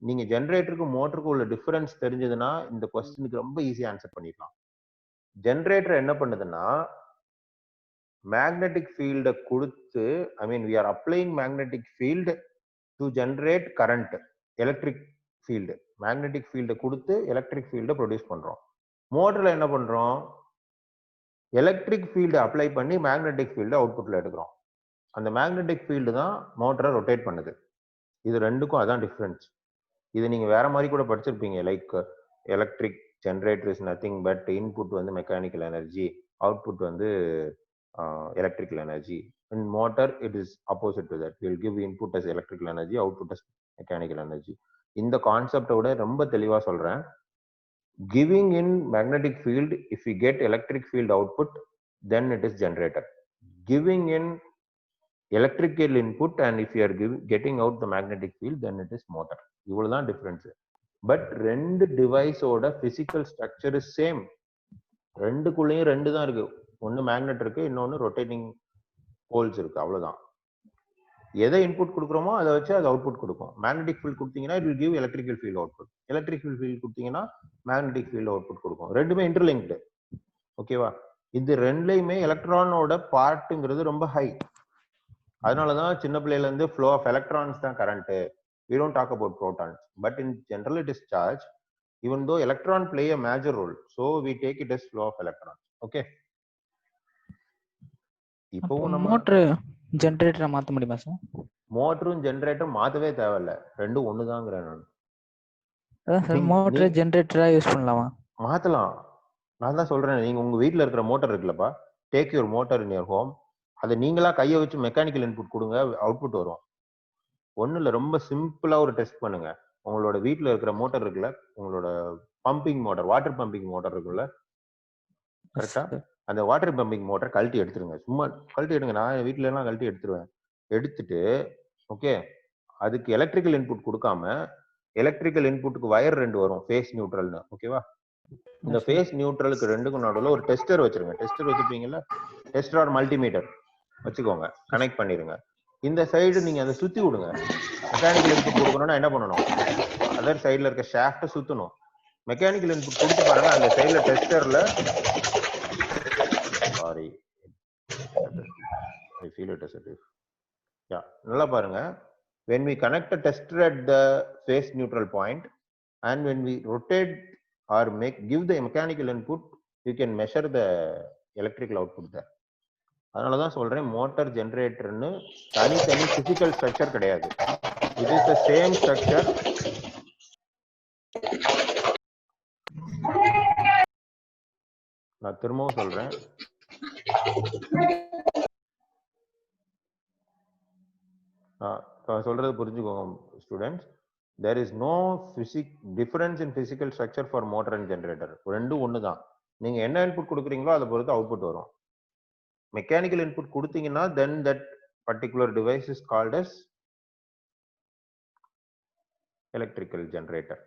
நீங்க ஜெனரேட்டருக்கும் மோட்டருக்கும் உள்ள டிஃபரன்ஸ் தெரிஞ்சதுன்னா இந்த கொஸ்டினுக்கு ரொம்ப ஈஸியா ஆன்சர் பண்ணிடலாம். ஜெனரேட்டர் என்ன பண்ணுதுன்னா மேக்னெட்டிக் ஃபீல்டை கொடுத்து, we are applying magnetic field to generate current. Electric field magnetic ஃபீல்டை கொடுத்து எலக்ட்ரிக் ஃபீல்டை ப்ரொடியூஸ் பண்றோம். மோட்டர்ல என்ன பண்றோம்? எலக்ட்ரிக் ஃபீல்டு அப்ளை பண்ணி மேக்னெட்டிக் ஃபீல்டு அவுட்புட்ல எடுக்கிறோம். அந்த மேக்னெட்டிக் ஃபீல்டு தான் மோட்டரை ரொட்டேட் பண்ணுது. இது ரெண்டுக்கும் அதான் டிஃபரன்ஸ். இது நீங்க வேற மாதிரி கூட படிச்சிருப்பீங்க. Like electric generator is nothing but input வந்து மெக்கானிக்கல் எனர்ஜி, அவுட்புட் வந்து electrical energy. In motor it is opposite to that. We will give input as electrical energy, output as mechanical energy. இந்த கான்செப்டை விட ரொம்ப தெளிவா சொல்றேன். Giving in magnetic field, if we get electric field output, then it is generator. Giving in electrical input and if you are getting out the magnetic field, then it is motor. இவ்வளவுதான் difference. But ரெண்டு டிவைஸோட physical structure is same. ரெண்டுக்குள்ளேயும் ரெண்டு தான் இருக்கு. ஒன்னு magnet இருக்கு, இன்னொன்னு rotating poles இருக்கு. அவ்வளவுதான். எதை இன்புட் கொடுக்குறோமோ அதை வச்சு அது அவுட்புட் கொடுக்கும். மேக்னெட்டிக் ஃபீல்ட் கொடுத்தீங்கன்னா it will give electrical field output. Electrical field கொடுத்தீங்கன்னா மேக்னெட்டிக் ஃபீல்ட் அவுட்புட் கொடுக்கும். ரெண்டுமே இன்டர்லிங்க்டு. ஓகேவா? இது ரெண்டுலையுமே எலக்ட்ரானோட பார்ட்டுங்கிறது ரொம்ப ஹை. அதனாலதான் சின்ன பிள்ளைல இருந்து ஃப்ளோ ஆஃப் எலக்ட்ரான்ஸ் தான் current. We don't talk about protons, but in general it is charge, even though electron play a major role, so we take it as flow of electrons. Okay. இப்போ நம்ம motor ஜெனரேட்டரை மாத்த முடியுமா sir? மோட்டரும் ஜெனரேட்டரும் மாத்தவே தேவையில்ல, ரெண்டும் ஒண்ணுதாங்கிறேன் நான். அதான் சார், மோட்டர் ஜெனரேட்டரா யூஸ் பண்ணலாமா? மாத்தலாம். நான் தான் சொல்றேன், நீங்க உங்க வீட்டுல இருக்கிற மோட்டர் இருக்குல்லப்பா, take your motor in your home. அதை நீங்களா கையை வச்சு மெக்கானிக்கல் இன்புட் கொடுங்க, அவுட்புட் வரும். ஒன்றும் இல்லை, ரொம்ப சிம்பிளா ஒரு டெஸ்ட் பண்ணுங்க. உங்களோட வீட்டில் இருக்கிற மோட்டர் இருக்குல்ல, உங்களோட pumping motor, water pumping motor இருக்குல்ல, கரெக்டா? அந்த வாட்டர் பம்பிங் மோட்டர் கழட்டி எடுத்துருங்க. சும்மா கழட்டி எடுங்க. நான் வீட்டுல எல்லாம் கழட்டி எடுத்துருவேன். எடுத்துட்டு ஓகே, அதுக்கு எலக்ட்ரிக்கல் இன்புட் கொடுக்காம, எலக்ட்ரிக்கல் இன்புட்டுக்கு வயர் ரெண்டு வரும், ஃபேஸ் நியூட்ரல்னு. ஓகேவா? இந்த ஃபேஸ் நியூட்ரலுக்கு ரெண்டுக்கும் நடுவில் ஒரு டெஸ்டர் வச்சிருங்க. டெஸ்டர் வச்சுப்பீங்கல்ல, டெஸ்டர் ஆர் மல்டிமீட்டர் வச்சுக்கோங்க, கனெக்ட் பண்ணிருங்க. இந்த சைடு நீங்க அதை சுத்தி விடுங்க. மெக்கானிக்கல் இன்புட் கொடுக்கணும்னா என்ன பண்ணணும்? அதர் சைடுல இருக்க ஷாஃப்ட சுத்தணும். மெக்கானிக்கல் இன்புட் கொடுத்து பாருங்க, அந்த சைடுல டெஸ்டர்ல, sorry I feel it as it is. Yeah, நல்லா பாருங்க. when we connect a tester at the phase neutral point and when we rotate or give the mechanical input, you can measure the electrical output there. அதனால தான் சொல்றேன் motor ஜெனரேட்டர்னு தனித்தனி physical structure கிடையாது. It is the same structure. நான் திரும்பவும் சொல்றேன், சொல்றது புரிஞ்சுக்கோங்க students. there is no difference in physical structure for motor and generator. ரெண்டும் ஒன்று தான். நீங்க என்ன இன்புட் கொடுக்குறீங்களோ அதை பொறுத்து அவுட்புட் வரும். மெக்கானிக்கல் இன்புட் கொடுத்தீங்கன்னா then that particular device is called as electrical generator.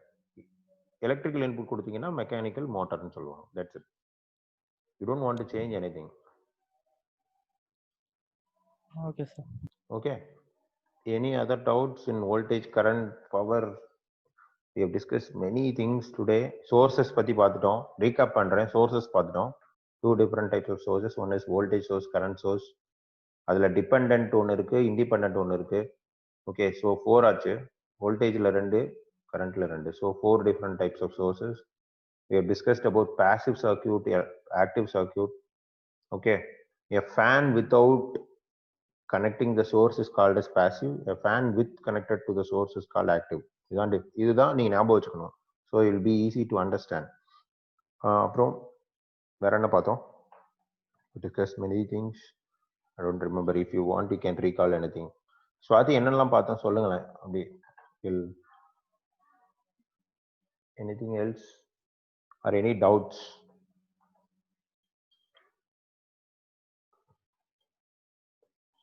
Electrical input கொடுத்தீங்கன்னா மெக்கானிக்கல் மோட்டார்னு சொல்லுவாங்க. that's it. you don't want to change anything. Okay, sir. Okay. Any other doubts in voltage, current, power? We have discussed many things today. Sources பத்தி பார்த்துட்டோம். Recap பண்றேன். Sources பார்த்துட்டோம். Two different types of sources. One is voltage source, current source. அதுல dependent ஒன்று இருக்கு, independent ஒன்று இருக்கு. Okay, so 4 ஆச்சு. Voltageல 2, currentல 2. So 4 different types of sources. We have discussed about passive circuit, active circuit. Okay, a fan without connecting the source is called as passive. A fan with connected to the source is called active. இதுதான் நீங்க ஞாபகம் வச்சுக்கணும். So it will be easy to understand. அப்புறம் வேற என்ன பார்த்தோம்? We discussed many things. I don't remember. If you want, you can recall anything. Swathi என்னெல்லாம் பார்த்தோம் சொல்லுங்களேன். அப்படி anything else or any doubts?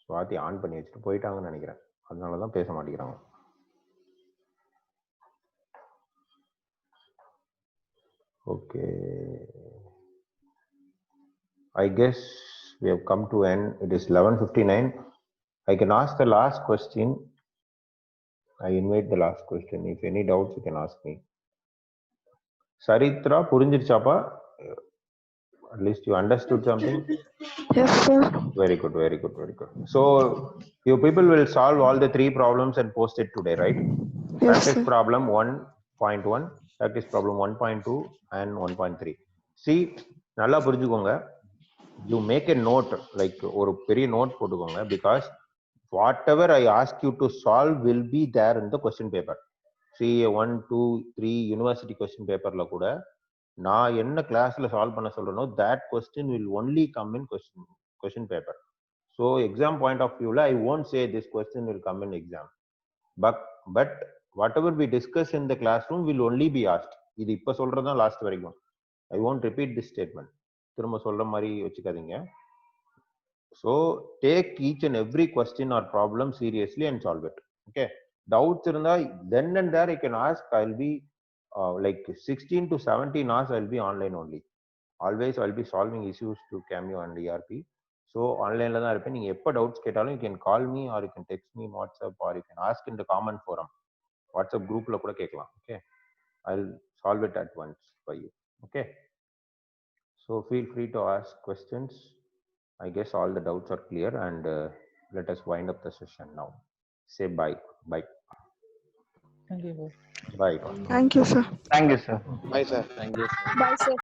Swathi on பண்ணி வச்சுட்டு போயிட்டாங்கன்னு நினைக்கிறேன். அதனாலதான் பேச மாட்டேங்கிறாங்க. Okay, I guess we have come to end. It is 11:59. I can ask the last question. I invite the last question. If any doubts, you can ask me. Saritra, புரிஞ்சிருச்சாப்பா? At least you understood something? Yes, sir. Very good, very good, very good. So you people will solve all the 3 problems and post it today, right? Yes, Practice sir. problem 1.1, practice problem 1.2 and 1.3. See, நல்லா புரிஞ்சுக்கோங்க. You make a note, like ஒரு பெரிய note போட்டுக்கோங்க, because whatever I ask you to solve will be there in the question paper. See, 1, 2, 3 university question paperல கூட நான் என்ன கிளாஸ்ல solve பண்ண சொல்றேனோ that question will only come in question paper. So exam point of view I won't say this question will come in exam, but whatever we discuss in the classroom will only be asked. இது இப்ப சொல்றதுதான் last வரைக்கும். I won't repeat this statement. திரும்ப சொல்ற மாதிரி வச்சுக்காதீங்க. So take each and every question or problem seriously and solve it. Okay, doubts இருந்தா then and there you can ask. I'll be like 16 to 17 hours I'll be online only. Always I'll be solving issues to Cameo and ERP. So online la dhaan irpen. Neenga eppa doubts ketalum you can call me or you can text me in WhatsApp or you can ask in the comment forum. WhatsApp group la kuda kekkalam. Okay, I'll solve it at once for you. Okay, so feel free to ask questions. I guess all the doubts are clear and let us wind up the session now. Say bye. Bye. Thank you, sir. Bye. Thank you, sir. Thank you, sir. Bye, sir. Thank you. Bye, sir.